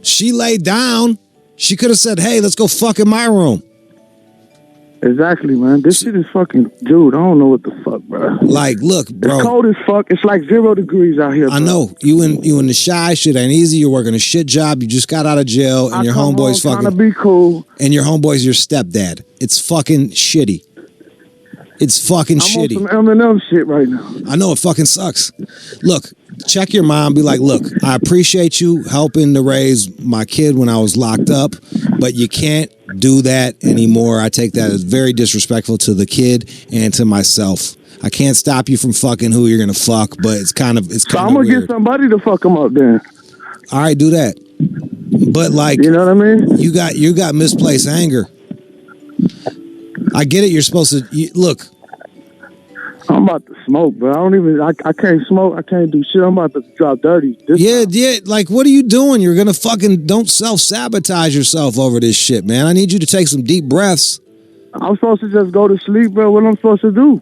Speaker 17: She laid down. She could have said, hey, let's go fuck in my room.
Speaker 12: Exactly, man. This shit is fucking... Dude, I don't know what the fuck, bro.
Speaker 17: Like, look, bro.
Speaker 12: It's cold as fuck. It's like 0 degrees out here, bro.
Speaker 17: I know. You in the shy, shit ain't easy. You're working a shit job. You just got out of jail, and your homeboy's fucking...
Speaker 12: trying to be cool.
Speaker 17: And your homeboy's your stepdad. It's fucking shitty. It's fucking shitty.
Speaker 12: I'm on some M&M shit right now.
Speaker 17: I know, it fucking sucks. Look, check your mom. Be like, look, I appreciate you helping to raise my kid when I was locked up, but you can't do that anymore. I take that as very disrespectful to the kid and to myself. I can't stop you from fucking who you're gonna fuck, but it's kind of
Speaker 12: So I'm gonna get somebody to fuck him up then.
Speaker 17: All right, do that. But like,
Speaker 12: you know what I mean?
Speaker 17: You got misplaced anger. I get it. You're supposed to look.
Speaker 12: I'm about to smoke, bro. I can't smoke. I can't do shit. I'm about to drop dirty.
Speaker 17: Yeah. Like, what are you doing? You're gonna fucking don't self-sabotage yourself over this shit, man. I need you to take some deep breaths.
Speaker 12: I'm supposed to just go to sleep, bro. What I'm supposed to do?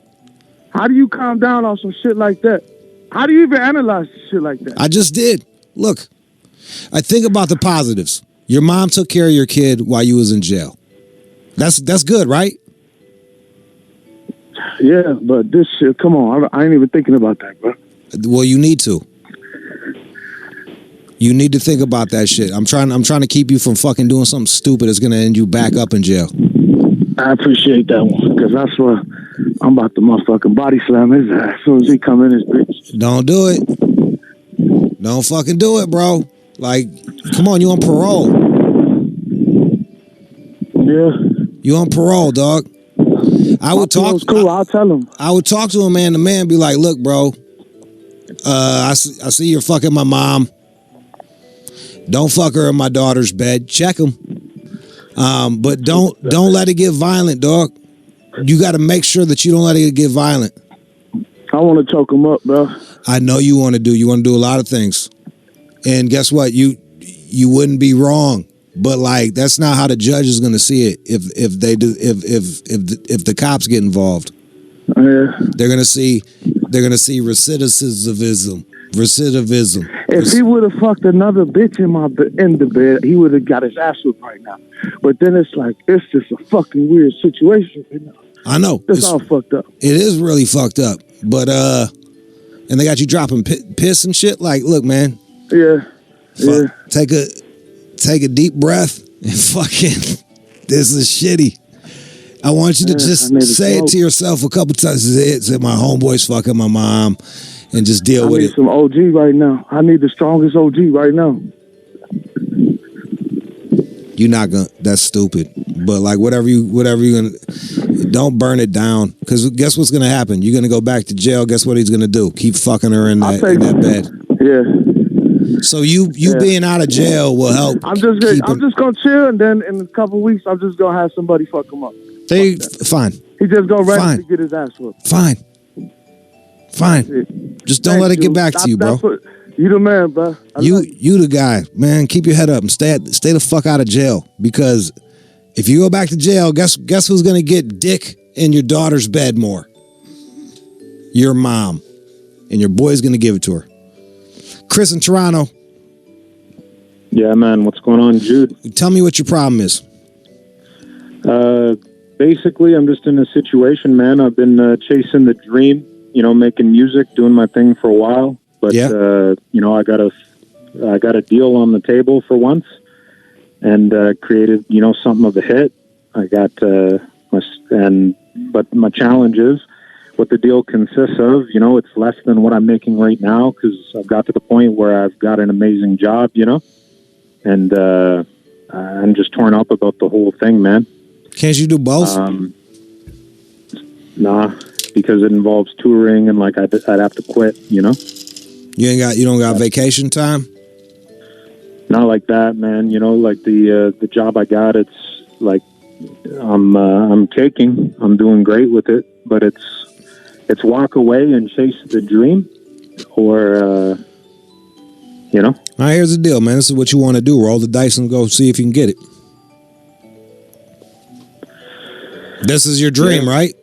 Speaker 12: How do you calm down on some shit like that? How do you even analyze shit like that?
Speaker 17: I just did. Look, I think about the positives. Your mom took care of your kid while you was in jail. That's good, right?
Speaker 12: Yeah, but this shit, come on. I ain't even thinking about that, bro.
Speaker 17: Well, you need to. You need to think about that shit. I'm trying to keep you from fucking doing something stupid that's gonna end you back up in jail.
Speaker 12: I appreciate that one, because that's what I'm about to motherfucking body slam his ass as soon as he come in his bitch.
Speaker 17: Don't do it. Don't fucking do it, bro. Like, come on, you on parole.
Speaker 12: Yeah.
Speaker 17: You on parole, dog. I would talk.
Speaker 12: Cool. I'll tell him.
Speaker 17: I would talk to him, man. The man be like, "Look, bro. I see you're fucking my mom. Don't fuck her in my daughter's bed. Check him. But don't let it get violent, dog. You got to make sure that you don't let it get violent.
Speaker 12: I want to choke him up, bro.
Speaker 17: I know you want to do. You want to do a lot of things, and guess what? You wouldn't be wrong. But like, that's not how the judge is going to see it. If the cops get involved,
Speaker 12: yeah.
Speaker 17: they're going to see recidivism.
Speaker 12: If he would have fucked another bitch in the bed, he would have got his ass whipped right now. But then it's like, it's just a fucking weird situation. You know?
Speaker 17: I know.
Speaker 12: It's all fucked up.
Speaker 17: It is really fucked up. But and they got you dropping piss and shit. Like, look, man.
Speaker 12: Yeah. Yeah.
Speaker 17: Take a deep breath and fucking. This is shitty. I want you to just say it to yourself a couple times. Say my homeboy's fucking my mom, and just deal with it.
Speaker 12: I need some OG right now. I need the strongest OG right now.
Speaker 17: You're not gonna. That's stupid. But like whatever you gonna. Don't burn it down, because guess what's gonna happen? You're gonna go back to jail. Guess what he's gonna do? Keep fucking her in that bed.
Speaker 12: Yeah.
Speaker 17: So you being out of jail will help.
Speaker 12: I'm just gonna chill, and then in a couple weeks, I'm just gonna have somebody fuck him up.
Speaker 17: Fine.
Speaker 12: He just gonna randomly get his ass whooped.
Speaker 17: Fine. Just don't let it get back to you, bro.
Speaker 12: You the man, bro.
Speaker 17: You the guy, man. Keep your head up and stay the fuck out of jail, because if you go back to jail, guess who's gonna get dick in your daughter's bed more? Your mom, and your boy's gonna give it to her. Chris in Toronto.
Speaker 20: Yeah, man. What's going on, Jude?
Speaker 17: Tell me what your problem is.
Speaker 20: Basically, I'm just in a situation, man. I've been chasing the dream, making music, doing my thing for a while. But I got a deal on the table for once, and created something of a hit. I got but my challenge is what the deal consists of. It's less than what I'm making right now, because I've got to the point where I've got an amazing job, and I'm just torn up about the whole thing, man.
Speaker 17: Can't you do both?
Speaker 20: Nah, because it involves touring, and like I'd have to quit. You
Speaker 17: don't got vacation time?
Speaker 20: Not like that, man. Like the job I got, it's like I'm taking. I'm doing great with it, but it's walk away and chase the dream, or All
Speaker 17: right, here's the deal, man. This is what you want to do. Roll the dice and go see if you can get it. This is your dream, right?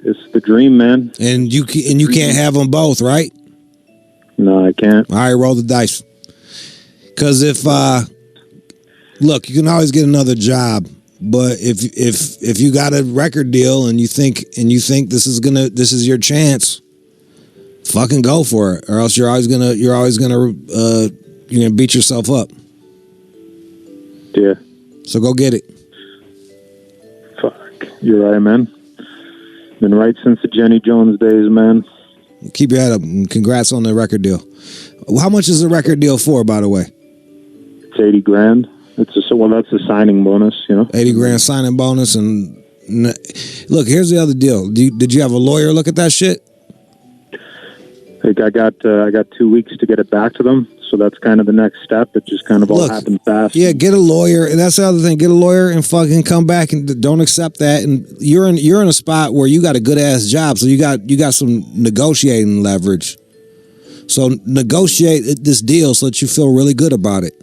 Speaker 20: It's the dream, man.
Speaker 17: And you can't have them both, right?
Speaker 20: No, I can't.
Speaker 17: All right, roll the dice. Because if look, you can always get another job, but if you got a record deal and you think this is your chance, fucking go for it, or else you're always gonna beat yourself up.
Speaker 20: Yeah.
Speaker 17: So go get it.
Speaker 20: You're right, man. Been right since the Jenny Jones days, man.
Speaker 17: Keep your head up, and congrats on the record deal. How much is the record deal for, by the way?
Speaker 20: It's $80,000. That's a signing bonus,
Speaker 17: $80,000 signing bonus, and look, here's the other deal. Did you have a lawyer look at that shit?
Speaker 20: I got 2 weeks to get it back to them. So that's kind of the next step. It just kind of all happened fast.
Speaker 17: Yeah, get a lawyer, and that's the other thing. Get a lawyer and fucking come back and don't accept that. And you're in a spot where you got a good ass job, so you got some negotiating leverage. So negotiate this deal so that you feel really good about it.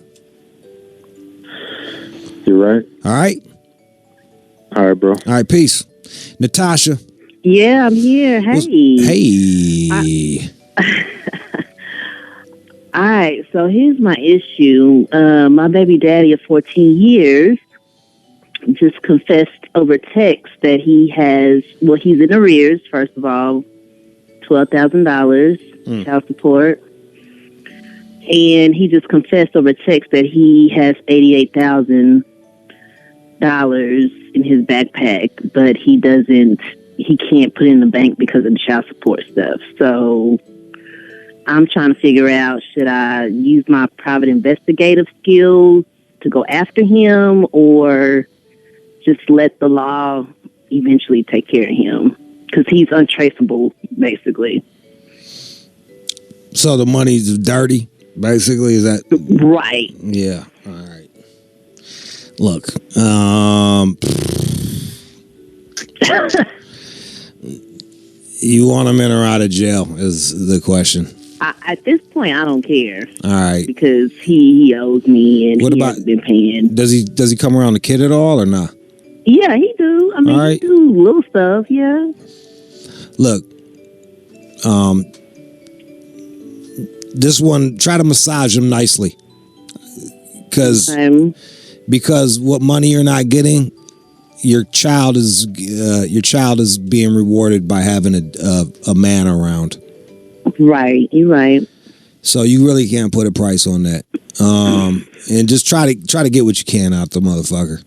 Speaker 20: You're right.
Speaker 17: All right.
Speaker 20: All right, bro.
Speaker 17: All right, peace. Natasha.
Speaker 21: Yeah, I'm here. Hey.
Speaker 17: Hey.
Speaker 21: All right, so here's my issue. My baby daddy of 14 years just confessed over text that he's in arrears, first of all, $12,000 child support. And he just confessed over text that he has $88,000 in his backpack, but he can't put it in the bank because of the child support stuff. So I'm trying to figure out, should I use my private investigative skills to go after him, or just let the law eventually take care of him? Because he's untraceable, basically.
Speaker 17: So the money's dirty, basically, is that?
Speaker 21: Right.
Speaker 17: Yeah. All right. Look, you want him in or out of jail is the question.
Speaker 21: At this point, I don't care.
Speaker 17: All right.
Speaker 21: Because he owes me, and hasn't been paying.
Speaker 17: Does he come around the kid at all or not?
Speaker 21: Yeah, he do. I mean, he do little stuff, yeah.
Speaker 17: Look, this one, try to massage him nicely. Because what money you're not getting, your child is being rewarded by having a man around.
Speaker 21: Right, you're right.
Speaker 17: So you really can't put a price on that. And just try to get what you can out the motherfucker.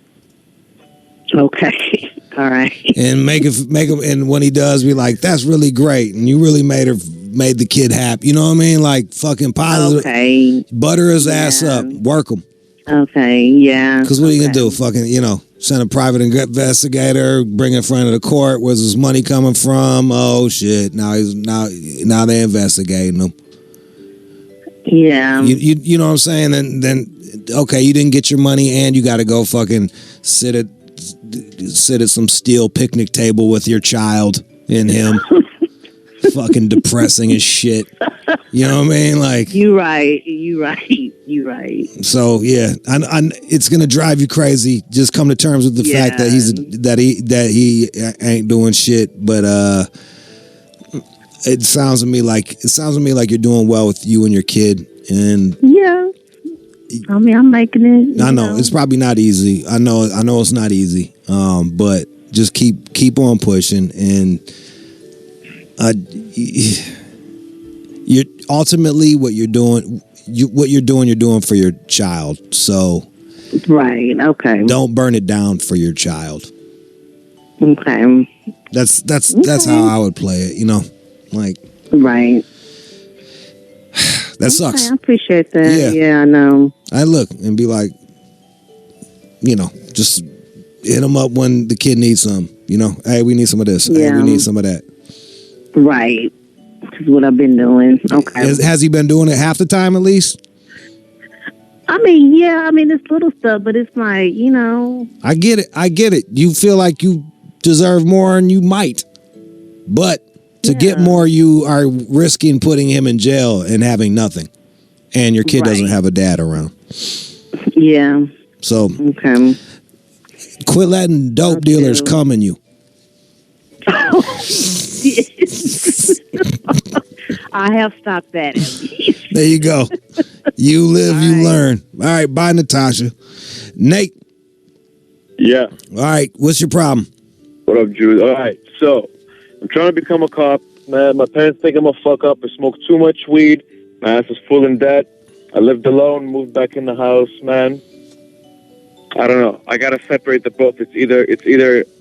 Speaker 21: Okay. All right.
Speaker 17: And make him, and when he does, be like, that's really great, and you really made the kid happy. You know what I mean? Like fucking positive.
Speaker 21: Okay.
Speaker 17: Butter his ass up, work him.
Speaker 21: Okay. Yeah.
Speaker 17: Because what are you gonna do? Fucking, send a private investigator, bring in front of the court. Where's his money coming from? Oh shit! Now they investigating him.
Speaker 21: Yeah.
Speaker 17: You know what I'm saying? Then okay, you didn't get your money, and you got to go fucking sit at some steel picnic table with your child and him. Fucking depressing as shit. You know what I mean? Like,
Speaker 21: you right.
Speaker 17: So yeah, it's gonna drive you crazy. Just come to terms with the fact that he ain't doing shit. But it sounds to me like you're doing well with you and your kid. And
Speaker 21: yeah, I mean, I'm making it.
Speaker 17: I know it's probably not easy. I know it's not easy. But just keep on pushing, and you're ultimately what you're doing for your child. So
Speaker 21: right, okay.
Speaker 17: Don't burn it down for your child.
Speaker 21: Okay.
Speaker 17: That's how I would play it. Like
Speaker 21: right.
Speaker 17: That sucks.
Speaker 21: I appreciate that. Yeah, I know.
Speaker 17: I look and be like, just hit them up when the kid needs some. Hey, we need some of this.
Speaker 21: Yeah.
Speaker 17: Hey, we need some of that.
Speaker 21: Right. That's what I've been doing. Okay.
Speaker 17: Has he been doing it half the time at least?
Speaker 21: I mean, yeah. I mean, it's little stuff, but it's like,
Speaker 17: I get it. You feel like you deserve more, and you might. But to get more, you are risking putting him in jail and having nothing. And your kid doesn't have a dad around.
Speaker 21: Yeah.
Speaker 17: So
Speaker 21: okay.
Speaker 17: Quit letting dope dealers come in you.
Speaker 21: I have stopped that.
Speaker 17: There you go. You live, you learn. All right, bye, Natasha. Nate.
Speaker 2: Yeah.
Speaker 17: All right, what's your problem?
Speaker 2: What up, Jude? All right, so I'm trying to become a cop. Man, my parents think I'm a fuck up. I smoke too much weed. My ass is full in debt. I lived alone, moved back in the house, man. I don't know. I gotta separate the both. It's either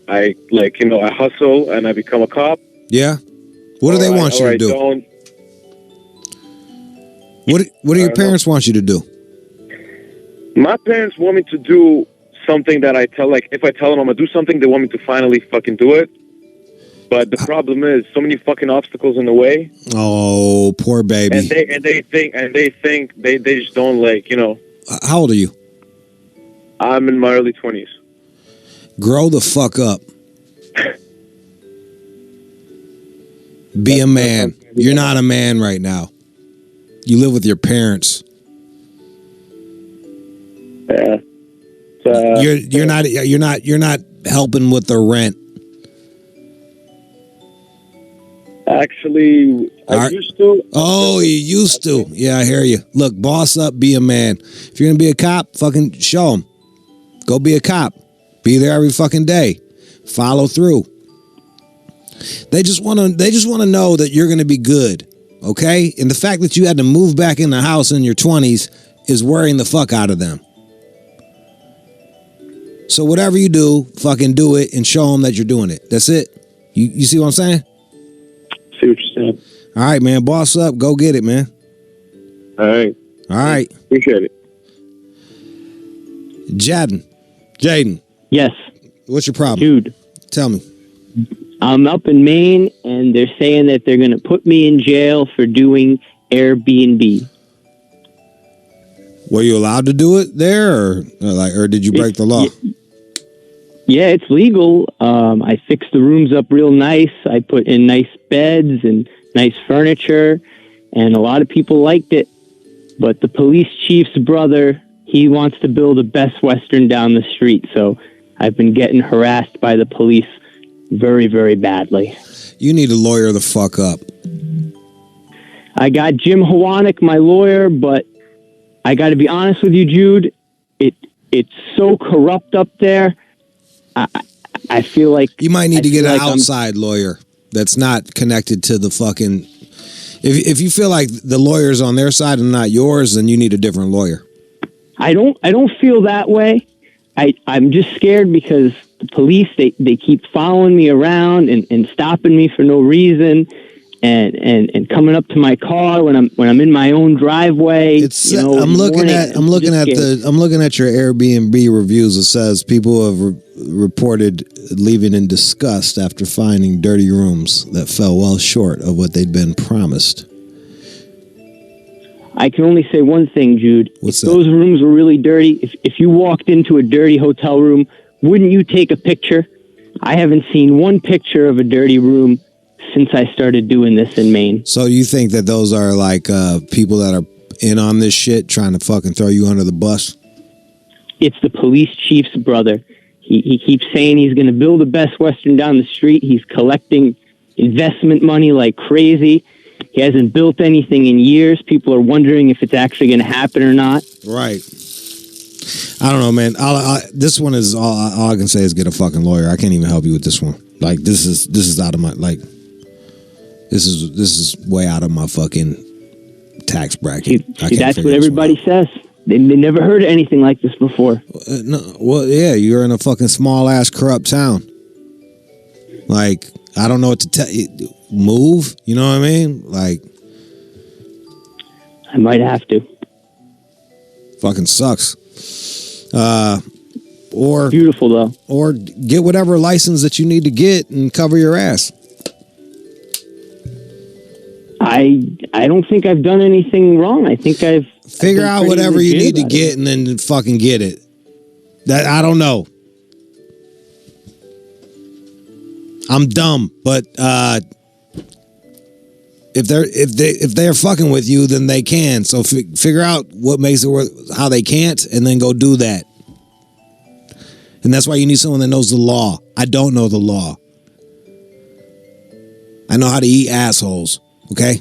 Speaker 2: I I hustle and I become a cop.
Speaker 17: Yeah. What do they want you to do?
Speaker 2: Don't.
Speaker 17: What do your parents want you to do?
Speaker 2: My parents want me to do something that if I tell them I'm gonna do something, they want me to finally fucking do it. But the problem is so many fucking obstacles in the way.
Speaker 17: Oh, poor baby.
Speaker 2: And they think they just don't
Speaker 17: How old are you?
Speaker 2: I'm in my early 20s.
Speaker 17: Grow the fuck up. Be a man. You're not a man right now. You live with your parents.
Speaker 2: Yeah.
Speaker 17: You're not helping with the rent.
Speaker 2: Actually, I used to.
Speaker 17: Oh, you used to. Yeah, I hear you. Look, boss up, be a man. If you're gonna be a cop, fucking show them. Go be a cop. Be there every fucking day. Follow through. They just want to know that you're gonna be good. Okay? And the fact that you had to move back in the house in your 20s is worrying the fuck out of them. So whatever you do, fucking do it and show them that you're doing it. That's it. You see what I'm saying?
Speaker 2: See what you're saying.
Speaker 17: All right, man. Boss up. Go get it, man.
Speaker 2: All right.
Speaker 17: All right.
Speaker 2: Appreciate it.
Speaker 17: Jaden.
Speaker 22: Yes.
Speaker 17: What's your problem?
Speaker 22: Dude.
Speaker 17: Tell me.
Speaker 22: I'm up in Maine, and they're saying that they're going to put me in jail for doing Airbnb.
Speaker 17: Were you allowed to do it there, or did you break the law?
Speaker 22: Yeah, it's legal. I fixed the rooms up real nice. I put in nice beds and nice furniture, and a lot of people liked it. But the police chief's brother, he wants to build a Best Western down the street, so I've been getting harassed by the police very, very badly.
Speaker 17: You need to lawyer the fuck up.
Speaker 22: I got Jim Hawanick, my lawyer, but I got to be honest with you, Jude. It's so corrupt up there. I feel like
Speaker 17: you might need to get an
Speaker 22: like
Speaker 17: outside lawyer that's not connected to the fucking. If you feel like the lawyer's on their side and not yours, then you need a different lawyer.
Speaker 22: I don't feel that way. I'm just scared because the police they keep following me around and stopping me for no reason and coming up to my car when I'm in my own driveway.
Speaker 17: I'm looking at your Airbnb reviews. It says people have reported leaving in disgust after finding dirty rooms that fell well short of what they'd been promised.
Speaker 22: I can only say one thing, Jude.
Speaker 17: What's
Speaker 22: if those rooms were really dirty, if you walked into a dirty hotel room, wouldn't you take a picture? I haven't seen one picture of a dirty room since I started doing this in Maine.
Speaker 17: So you think that those are like people that are in on this shit trying to fucking throw you under the bus?
Speaker 22: It's the police chief's brother. He keeps saying he's going to build a Best Western down the street. He's collecting investment money like crazy. He hasn't built anything in years. People are wondering if it's actually going to happen or not.
Speaker 17: Right. I don't know, man. This one is all I can say is get a fucking lawyer. I can't even help you with this one. Like this is out of my this is way out of my fucking tax bracket.
Speaker 22: See, that's what everybody says. They never heard of anything like this before.
Speaker 17: No, well, yeah, you're in a fucking small ass corrupt town. Like, I don't know what to tell you. Move, you know what I mean? Like,
Speaker 22: I might have to.
Speaker 17: Fucking sucks. Or
Speaker 22: beautiful though.
Speaker 17: Or get whatever license that you need to get and cover your ass.
Speaker 22: I don't think I've done anything wrong. I think I've
Speaker 17: figure out whatever you need to get and then fucking get it. That I don't know. I'm dumb, but if they're fucking with you, then they can. So figure out what makes it work, how they can't, and then go do that. And that's why you need someone that knows the law. I don't know the law. I know how to eat assholes. Okay.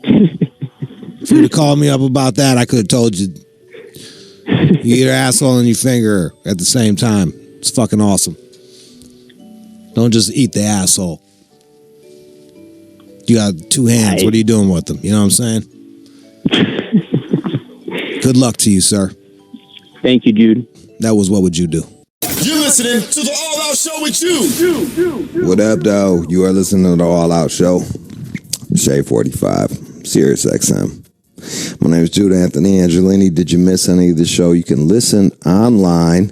Speaker 17: If you'd have called me up about that, I could have told you. You eat your asshole and you finger her at the same time. It's fucking awesome. Don't just eat the asshole. You got two hands. What are you doing with them? You know what I'm saying? Good luck to you, sir.
Speaker 22: Thank you, Jude.
Speaker 17: That was What Would You Do?
Speaker 16: You're listening to the All Out Show with you.
Speaker 1: What up, though? You are listening to the All Out Show. Shea 45, Sirius XM. My name is Jude Anthony Angelini. Did you miss any of the show? You can listen online.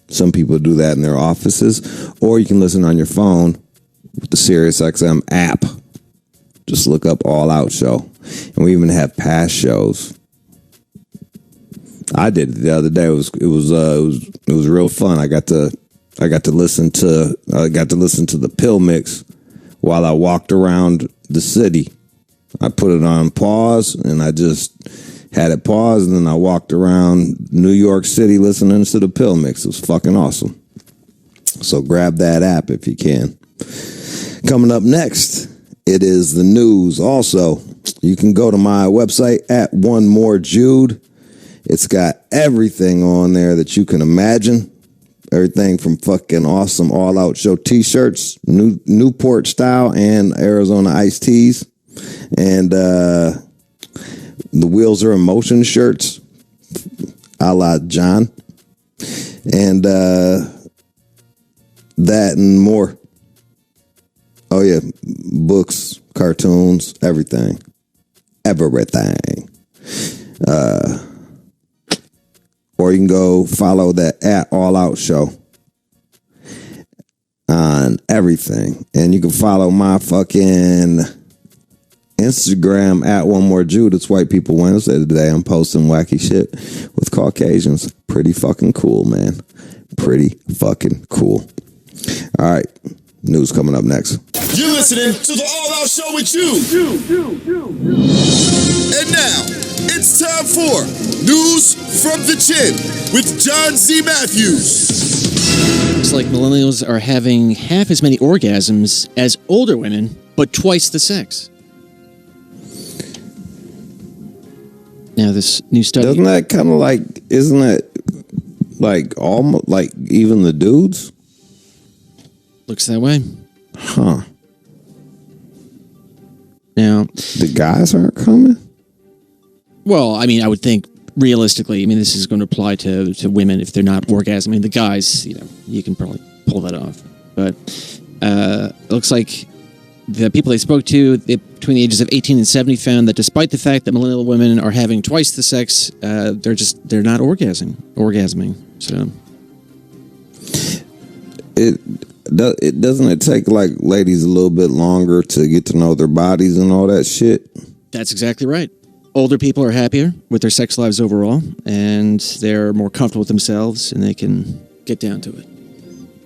Speaker 1: Some people do that in their offices, or you can listen on your phone with the Sirius XM app. Just look up All Out Show, and we even have past shows. I did it the other day. It was real fun. I got to listen to the pill mix while I walked around the city. I put it on pause, and I just had it paused, and then I walked around New York City listening to the pill mix. It was fucking awesome. So grab that app if you can. Coming up next, it is the news. Also, you can go to my website at One More Jude. It's got everything on there that you can imagine. Everything from fucking awesome All Out Show t-shirts, Newport style and Arizona iced teas. And the Wheels Are in Motion shirts, a la John. And that and more. Oh, yeah. Books, cartoons, everything. Everything. Or you can go follow that at All Out Show on everything. And you can follow my fucking Instagram at One More Jude. It's White People Wednesday today. I'm posting wacky shit with Caucasians. Pretty fucking cool, man. Pretty fucking cool. All right. News coming up next.
Speaker 16: You're listening to the All Out Show with you. And now, it's time for News from the Chin with John Z. Matthews.
Speaker 3: Looks like millennials are having half as many orgasms as older women, but twice the sex. Now, this new study...
Speaker 1: Isn't that almost like even the dudes?
Speaker 3: Looks that way.
Speaker 1: Huh.
Speaker 3: Now,
Speaker 1: the guys aren't coming?
Speaker 3: Well, I mean, I would think realistically, I mean, this is going to apply to women if they're not orgasming. The guys, you can probably pull that off. But it looks like the people they spoke to between the ages of 18 and 70 found that despite the fact that millennial women are having twice the sex, they're not orgasming. So
Speaker 1: it doesn't it take like ladies a little bit longer to get to know their bodies and all that shit? That's
Speaker 3: exactly right. Older people are happier with their sex lives overall, and they're more comfortable with themselves, and they can get down to it.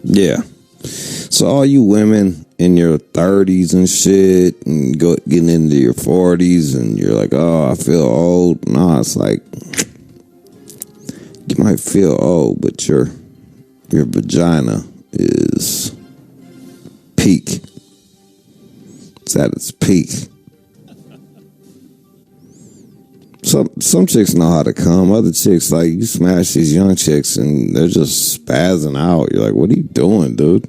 Speaker 1: Yeah. So all you women in your 30s and shit, and getting into your 40s, and you're like, oh, I feel old. No, it's like, you might feel old, but your vagina is peak. It's at its peak. Some chicks know how to come. Other chicks, like, you smash these young chicks and they're just spazzing out. You're like, what are you doing, dude?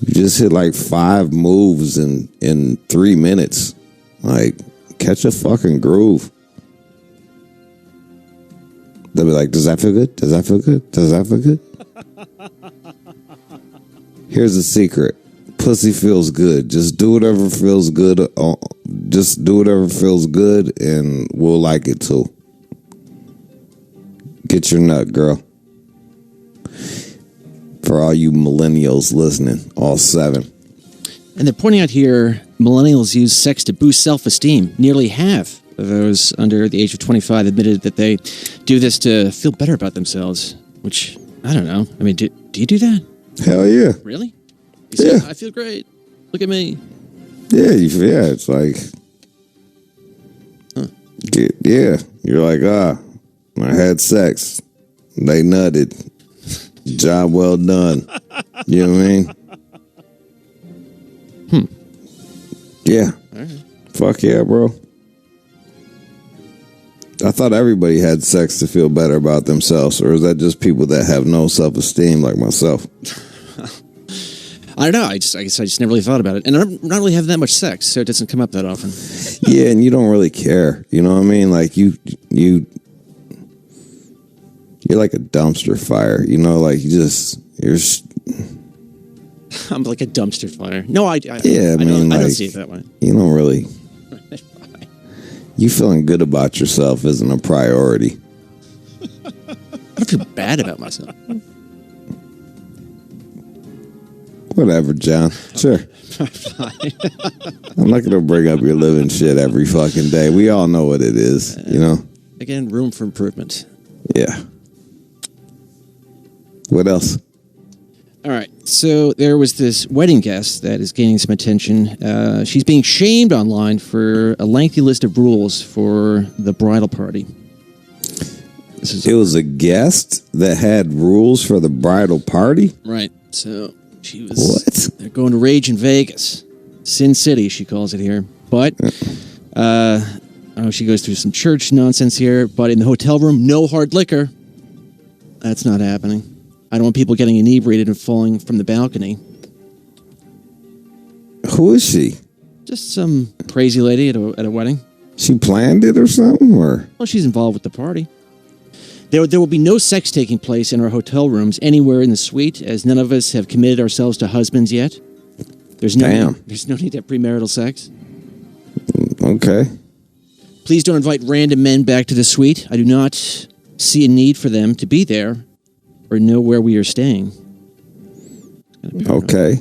Speaker 1: You just hit like 5 moves in 3 minutes. Like, catch a fucking groove. They'll be like, does that feel good? Does that feel good? Does that feel good? Here's the secret. Pussy feels good. Just do whatever feels good. Just do whatever feels good, and we'll like it too. Get your nut, girl. For all you millennials listening, all 7.
Speaker 3: And they're pointing out here, millennials use sex to boost self-esteem. Nearly half of those under the age of 25 admitted that they do this to feel better about themselves, which, I don't know. I mean, do you do that?
Speaker 1: Hell yeah.
Speaker 3: Really?
Speaker 1: Yeah.
Speaker 3: I feel great. Look at me.
Speaker 1: Yeah, it's like, yeah, you're like, I had sex. They nutted. Job well done. You know what I mean? Yeah.
Speaker 3: All right.
Speaker 1: Fuck yeah, bro. I thought everybody had sex to feel better about themselves, or is that just people that have no self-esteem like myself?
Speaker 3: I don't know. I guess I just never really thought about it. And I'm not really having that much sex, so it doesn't come up that often.
Speaker 1: Yeah, and you don't really care. You know what I mean? Like, you're like a dumpster fire. You know, like, you're...
Speaker 3: I'm like a dumpster fire. No, I don't see it that way.
Speaker 1: You don't really... You feeling good about yourself isn't a priority.
Speaker 3: I don't feel bad about myself.
Speaker 1: Whatever, John. Sure. I'm not going to bring up your living shit every fucking day. We all know what it is, you know?
Speaker 3: Again, room for improvement.
Speaker 1: Yeah. What else?
Speaker 3: All right. So there was this wedding guest that is gaining some attention. She's being shamed online for a lengthy list of rules for the bridal party.
Speaker 1: It was a guest that had rules for the bridal party?
Speaker 3: Right. So... She was. They're going to rage in Vegas, Sin City, she calls it here. But she goes through some church nonsense here. But in the hotel room, no hard liquor. That's not happening. I don't want people getting inebriated and falling from the balcony.
Speaker 1: Who is she?
Speaker 3: Just some crazy lady at a wedding.
Speaker 1: She planned it or something, or?
Speaker 3: Well, she's involved with the party. There will be no sex taking place in our hotel rooms anywhere in the suite, as none of us have committed ourselves to husbands yet. There's no need to have premarital sex.
Speaker 1: Okay.
Speaker 3: Please don't invite random men back to the suite. I do not see a need for them to be there or know where we are staying.
Speaker 1: Okay.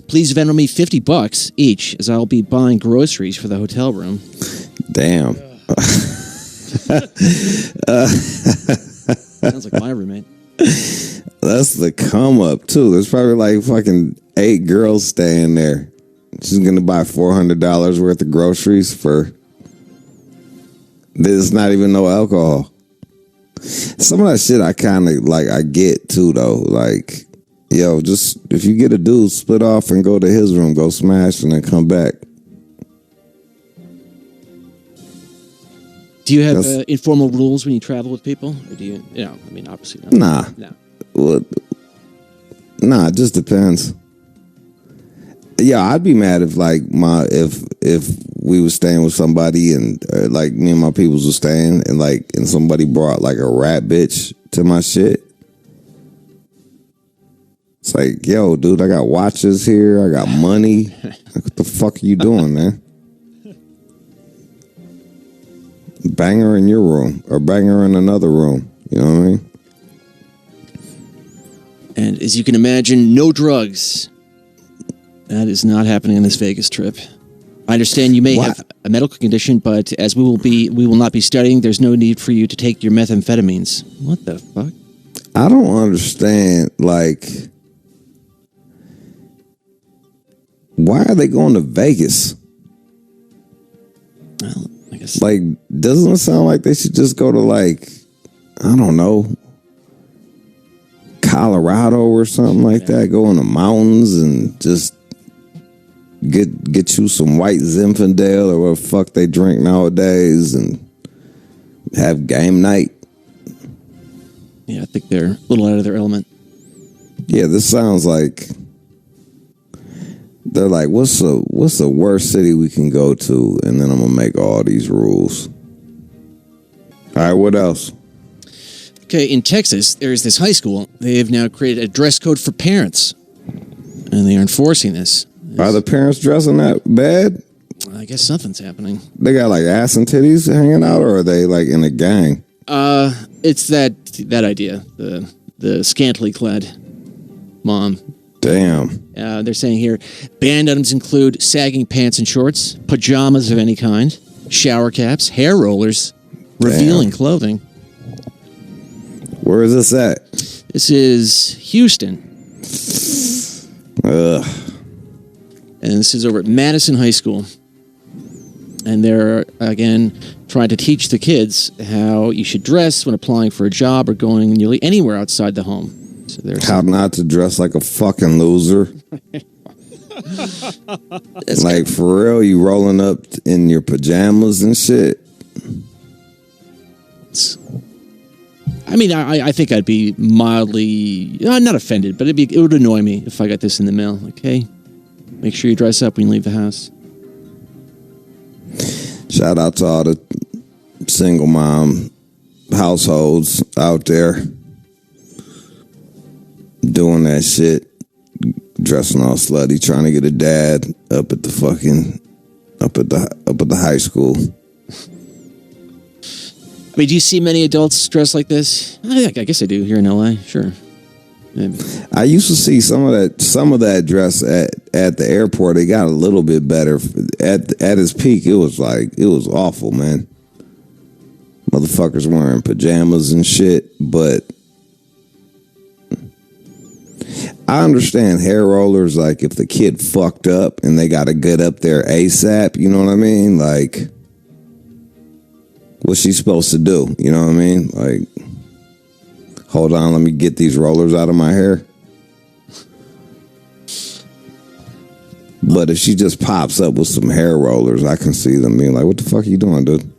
Speaker 3: Please Venmo me $50 each, as I'll be buying groceries for the hotel room.
Speaker 1: Damn.
Speaker 3: Sounds like my roommate.
Speaker 1: That's the come up too. There's probably like fucking 8 girls staying there. She's gonna buy $400 worth of groceries for. There's not even no alcohol. Some of that shit I kind of like. I get too though. Like, yo, just if you get a dude, split off and go to his room, go smash, and then come back.
Speaker 3: Do you have informal rules when you travel with people? Or do you, I mean, obviously not.
Speaker 1: Nah.
Speaker 3: No.
Speaker 1: Well, nah, it just depends. Yeah, I'd be mad if like if we was staying with somebody and like me and my peoples were staying and somebody brought like a rat bitch to my shit. It's like, yo, dude, I got watches here, I got money. Like, what the fuck are you doing, man? Bang her in your room or bang her in another room. You know what I mean?
Speaker 3: And as you can imagine, no drugs. That is not happening on this Vegas trip. I understand you may have a medical condition, but as we will not be studying, there's no need for you to take your methamphetamines. What the fuck?
Speaker 1: I don't understand, like, why are they going to Vegas?
Speaker 3: Well, I guess.
Speaker 1: Like, doesn't it sound like they should just go to, like, I don't know, Colorado or something like that? Go in the mountains and just get you some white Zinfandel or what the fuck they drink nowadays and have game night.
Speaker 3: Yeah, I think they're a little out of their element.
Speaker 1: Yeah, this sounds like they're like, what's the worst city we can go to? And then I'm gonna make all these rules. All right, what else?
Speaker 3: Okay, in Texas, there's this high school. They have now created a dress code for parents, and they are enforcing this.
Speaker 1: Are the parents dressing that bad?
Speaker 3: I guess something's happening.
Speaker 1: They got like ass and titties hanging out, or are they like in a gang?
Speaker 3: It's that idea. The scantily clad mom.
Speaker 1: Damn.
Speaker 3: They're saying here, banned items include sagging pants and shorts, pajamas of any kind, shower caps, hair rollers, revealing clothing.
Speaker 1: Where is this at?
Speaker 3: This is Houston.
Speaker 1: Ugh.
Speaker 3: And this is over at Madison High School. And they're, again, trying to teach the kids how you should dress when applying for a job or going nearly anywhere outside the home. So
Speaker 1: how not to dress like a fucking loser. Like, for real, you rolling up in your pajamas and shit.
Speaker 3: I mean, I think I'd be mildly, not offended, but it would annoy me if I got this in the mail. Like, hey, make sure you dress up when you leave the house.
Speaker 1: Shout out to all the single mom households out there doing that shit, dressing all slutty, trying to get a dad up at the high school.
Speaker 3: I mean, do you see many adults dressed like this? I guess I do here in LA. Sure. Maybe.
Speaker 1: I used to see some of that dress at the airport. It got a little bit better. At its peak, it was awful, man. Motherfuckers wearing pajamas and shit, but I understand hair rollers, like if the kid fucked up and they got to get up there ASAP, you know what I mean? Like, what's she supposed to do? You know what I mean? Like, hold on, let me get these rollers out of my hair. But if she just pops up with some hair rollers, I can see them being like, what the fuck are you doing, dude?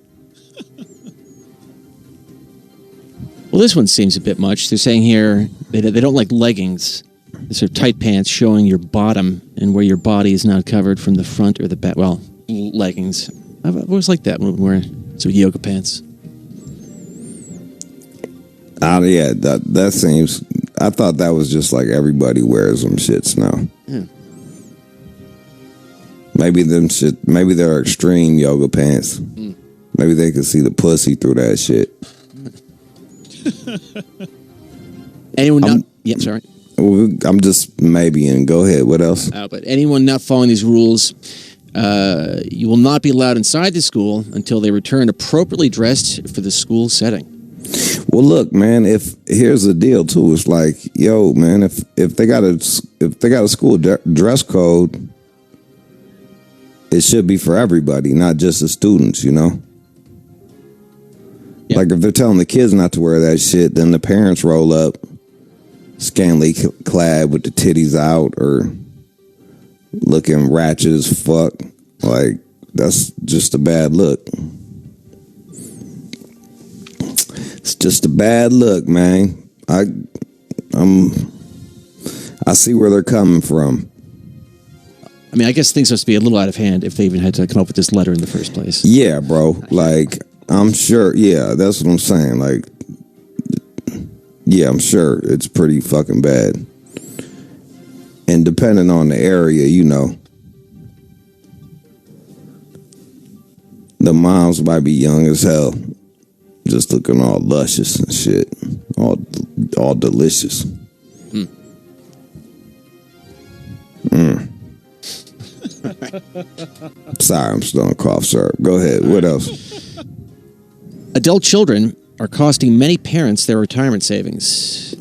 Speaker 3: Well, this one seems a bit much. They're saying here they don't like leggings. These are tight pants showing your bottom and where your body is not covered from the front or the back. Well, leggings. I've always liked that when wearing some yoga pants.
Speaker 1: Yeah, that seems. I thought that was just like everybody wears them shits now.
Speaker 3: Yeah.
Speaker 1: Maybe they're extreme yoga pants. Maybe they can see the pussy through that shit.
Speaker 3: Anyone not? Yeah, sorry.
Speaker 1: I'm just maybe in. Go ahead. What else?
Speaker 3: But anyone not following these rules, you will not be allowed inside the school until they return appropriately dressed for the school setting.
Speaker 1: Well, look, man. Here's the deal too. It's like, yo, man. If they got a school dress code, it should be for everybody, not just the students. You know. Yeah. Like if they're telling the kids not to wear that shit, then the parents roll up, scantily clad with the titties out or looking ratchet as fuck. Like, that's just a bad look. It's just a bad look, man. I see where they're coming from.
Speaker 3: I mean, I guess things must be a little out of hand if they even had to come up with this letter in the first place.
Speaker 1: Yeah, bro. Like, I'm sure. Yeah, that's what I'm saying. Like, yeah, I'm sure it's pretty fucking bad. And depending on the area, you know, the moms might be young as hell, just looking all luscious and shit, all delicious. Sorry, I'm still on cough syrup. Go ahead. What else?
Speaker 3: Adult children are costing many parents their retirement savings.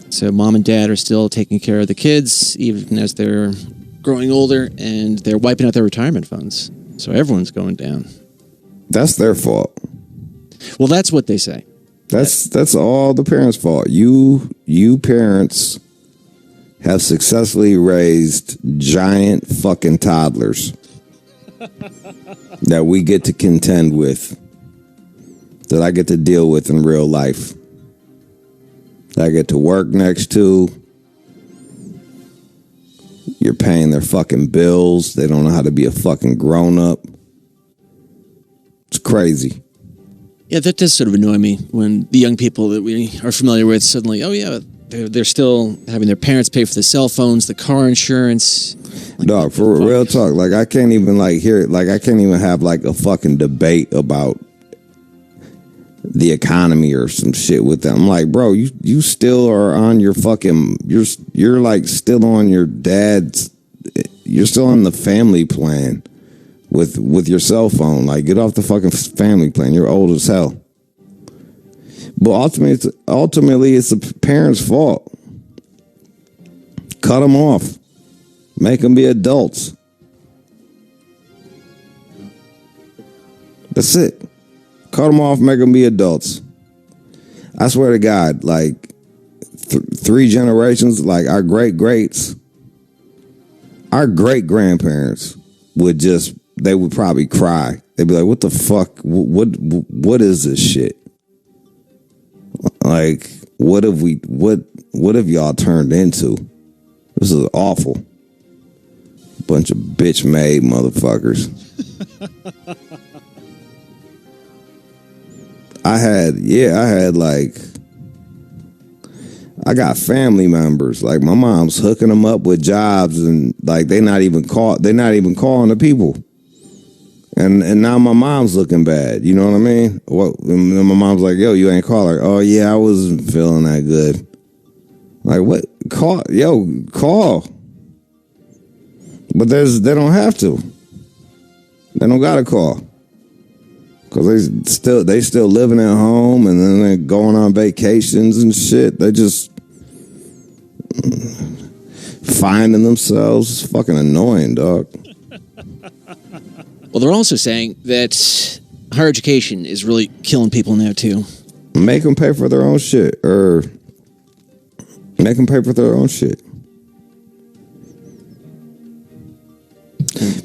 Speaker 3: So mom and dad are still taking care of the kids, even as they're growing older, and they're wiping out their retirement funds. So everyone's going down.
Speaker 1: That's their fault.
Speaker 3: Well, that's what they say.
Speaker 1: That's all the parents' fault. You parents have successfully raised giant fucking toddlers that we get to contend with, that I get to deal with in real life, that I get to work next to. You're paying their fucking bills. They don't know how to be a fucking grown-up. It's crazy.
Speaker 3: Yeah, that does sort of annoy me when the young people that we are familiar with suddenly, oh yeah, they're still having their parents pay for the cell phones, the car insurance. Like,
Speaker 1: dog, for real talk, like I can't even like hear it. Like I can't even have like a fucking debate about the economy or some shit with them. I'm like, bro, you still are on your fucking, you're like still on your dad's, you're still on the family plan with your cell phone. Like, get off the fucking family plan. You're old as hell. But ultimately, it's the parents' fault. Cut them off. Make them be adults. That's it. Cut them off, make them be adults. I swear to God, like, 3 generations, like our great-greats, our great-grandparents would just, they would probably cry. They'd be like, what the fuck? What is this shit? Like, what have y'all turned into? This is awful. Bunch of bitch-made motherfuckers. I got family members. Like, my mom's hooking them up with jobs, and like they're not even calling the people. And now my mom's looking bad. You know what I mean? And my mom's like, yo, you ain't call her. Oh yeah, I wasn't feeling that good. Like, what? Call. But they don't have to. They don't gotta call. Cause they still living at home, and then they're going on vacations and shit. They just finding themselves. It's fucking annoying, dog.
Speaker 3: Well, they're also saying that higher education is really killing people now too.
Speaker 1: Make them pay for their own shit, or make them pay for their own shit.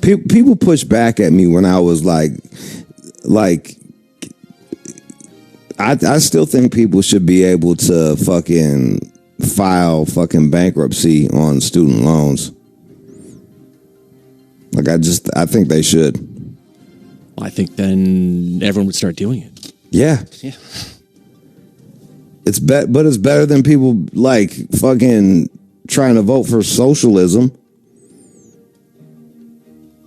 Speaker 1: People push back at me when I was like, I still think people should be able to fucking file fucking bankruptcy on student loans. Like, I think they should.
Speaker 3: Well, I think then everyone would start doing it.
Speaker 1: Yeah. It's but it's better than people like fucking trying to vote for socialism.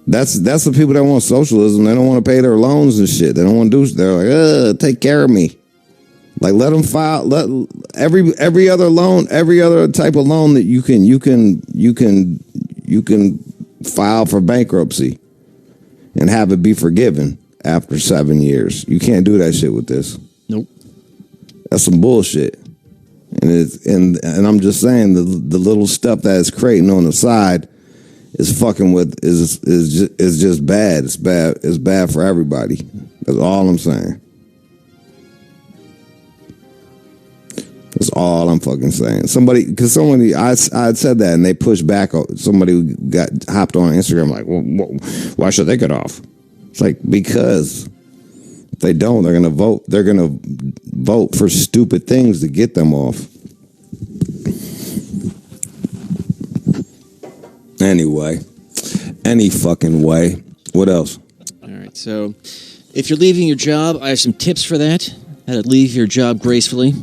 Speaker 1: That's the people that want socialism. They don't want to pay their loans and shit. They don't want to do. They're like, take care of me. Like, let them file. Let every other loan, every other type of loan that you can file for bankruptcy and have it be forgiven after 7 years. You can't do that shit with this.
Speaker 3: Nope.
Speaker 1: That's some bullshit. And I'm just saying the little stuff that it's creating on the side is fucking with is just bad. It's bad. It's bad for everybody. That's all I'm saying. That's all I'm fucking saying. Somebody I said that and they pushed back. Somebody hopped on Instagram like, well, why should they get off? It's like, because if they don't, they're gonna vote. They're gonna vote for stupid things to get them off. Anyway, any fucking way. What else?
Speaker 3: All right. So, if you're leaving your job, I have some tips for that. How to leave your job gracefully.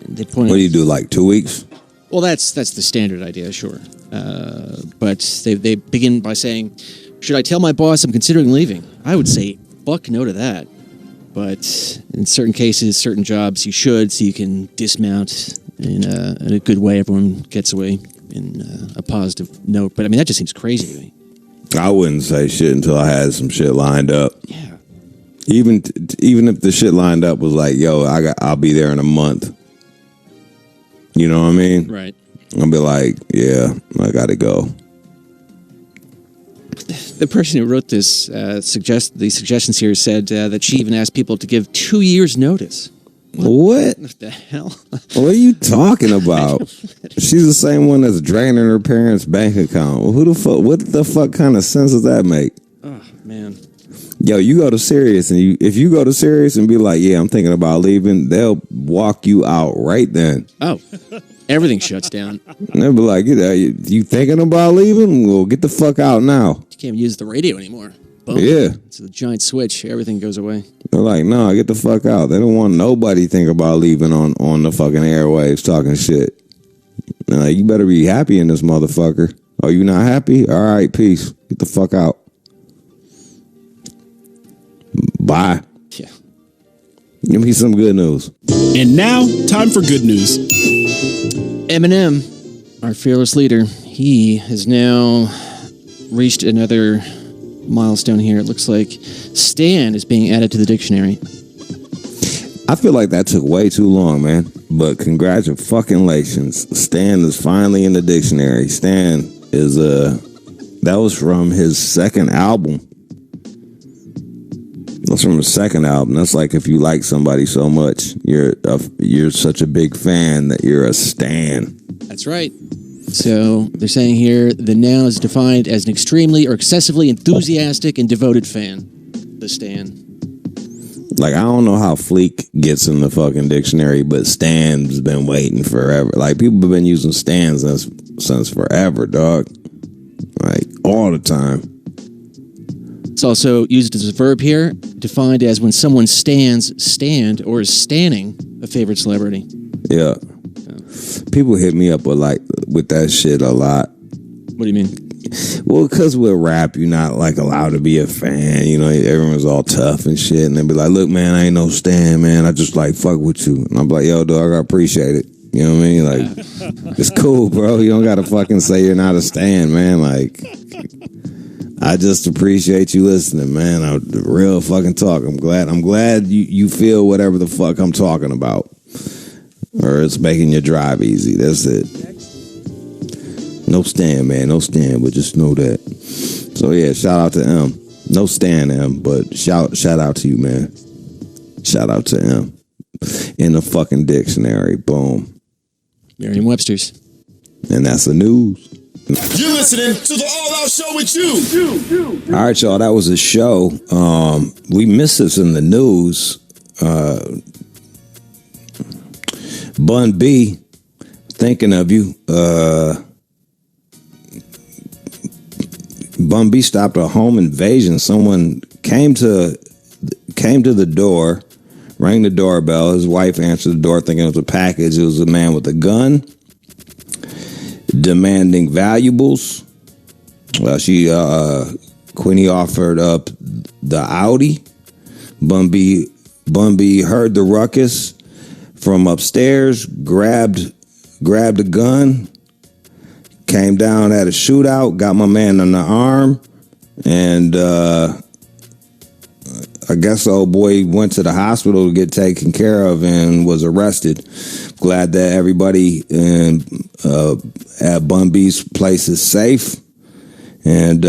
Speaker 3: They point
Speaker 1: What do you do? Like 2 weeks?
Speaker 3: Well, that's the standard idea, sure. But they begin by saying, "Should I tell my boss I'm considering leaving?" I would say, "Fuck no to that." But in certain cases, certain jobs, you should, so you can dismount in a good way. Everyone gets away in a positive note. But I mean, that just seems crazy to me.
Speaker 1: I wouldn't say shit until I had some shit lined up. Yeah. Even if the shit lined up was like, "Yo, I'll be there in a month." You know what I mean?
Speaker 3: Right.
Speaker 1: I'll be like, "Yeah, I gotta go."
Speaker 3: The person who wrote this the suggestions here said that she even asked people to give 2 years' notice.
Speaker 1: What?
Speaker 3: What the hell?
Speaker 1: What are you talking about? She's the same one that's draining her parents' bank account. Well, who the fuck? What the fuck kind of sense does that make?
Speaker 3: Oh man.
Speaker 1: Yo, you go to Sirius, and if you go to Sirius and be like, "Yeah, I'm thinking about leaving," they'll walk you out right then.
Speaker 3: Oh, everything shuts down.
Speaker 1: And they'll be like, "You thinking about leaving? Well, get the fuck out now."
Speaker 3: You can't even use the radio anymore. Boom.
Speaker 1: Yeah.
Speaker 3: It's a giant switch. Everything goes away.
Speaker 1: They're like, "No, get the fuck out." They don't want nobody think about leaving on the fucking airwaves talking shit. They're like, "You better be happy in this motherfucker." "Oh, you not happy? All right, peace. Get the fuck out. Bye."
Speaker 3: Yeah.
Speaker 1: Give me some good news.
Speaker 6: And now, time for good news.
Speaker 3: Eminem, our fearless leader, he has now reached another milestone here. It looks like Stan is being added to the dictionary.
Speaker 1: I feel like that took way too long, man. But congratulations. Stan is finally in the dictionary. Stan is that was from his second album. That's from his second album. That's like if you like somebody so much, you're such a big fan that you're a stan.
Speaker 3: That's right. So they're saying here the noun is defined as an extremely or excessively enthusiastic and devoted fan. The stan.
Speaker 1: Like, I don't know how Fleek gets in the fucking dictionary, but Stan's been waiting forever. Like, people have been using Stan since forever, dog. Like, all the time.
Speaker 3: It's also used as a verb here, defined as when someone stand, or is standing a favorite celebrity.
Speaker 1: Yeah. People hit me up with that shit a lot.
Speaker 3: What do you mean?
Speaker 1: Well, because with rap, you're not like allowed to be a fan. You know, everyone's all tough and shit. And they be like, "Look, man, I ain't no stan, man. I just like fuck with you." And I'm like, "Yo, dog, I appreciate it." You know what I mean? Like, it's cool, bro. You don't got to fucking say you're not a stan, man. Like, I just appreciate you listening, man. Real fucking talk. I'm glad you feel whatever the fuck I'm talking about. Or it's making your drive easy. That's it. No stan, man. No stan, but just know that. So yeah, shout out to M. No stan, M, but shout out to you, man. Shout out to M. In the fucking dictionary. Boom.
Speaker 3: Merriam-Webster's.
Speaker 1: And that's the news.
Speaker 16: You're listening to the All Out Show with you.
Speaker 1: All right, y'all. That was a show. We missed this in the news. Bun B, thinking of you. Bun B stopped a home invasion. Someone came to the door, rang the doorbell. His wife answered the door thinking it was a package. It was a man with a gun, demanding valuables. Well, Queenie offered up the Audi. Bun B heard the ruckus from upstairs, grabbed a gun, came down at a shootout, got my man on the arm, and I guess the old boy went to the hospital to get taken care of and was arrested. Glad that everybody at Bun B's place is safe. And,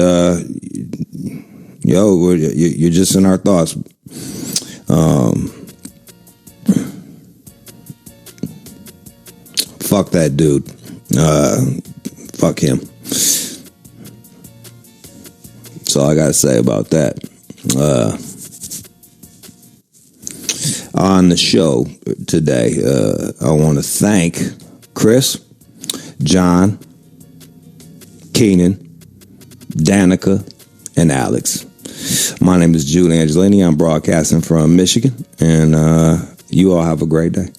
Speaker 1: you're just in our thoughts. Fuck that dude. Fuck him. That's all I gotta say about that. On the show today, I want to thank Chris, John, Keenan, Danica, and Alex. My name is Jude Angelini. I'm broadcasting from Michigan, and you all have a great day.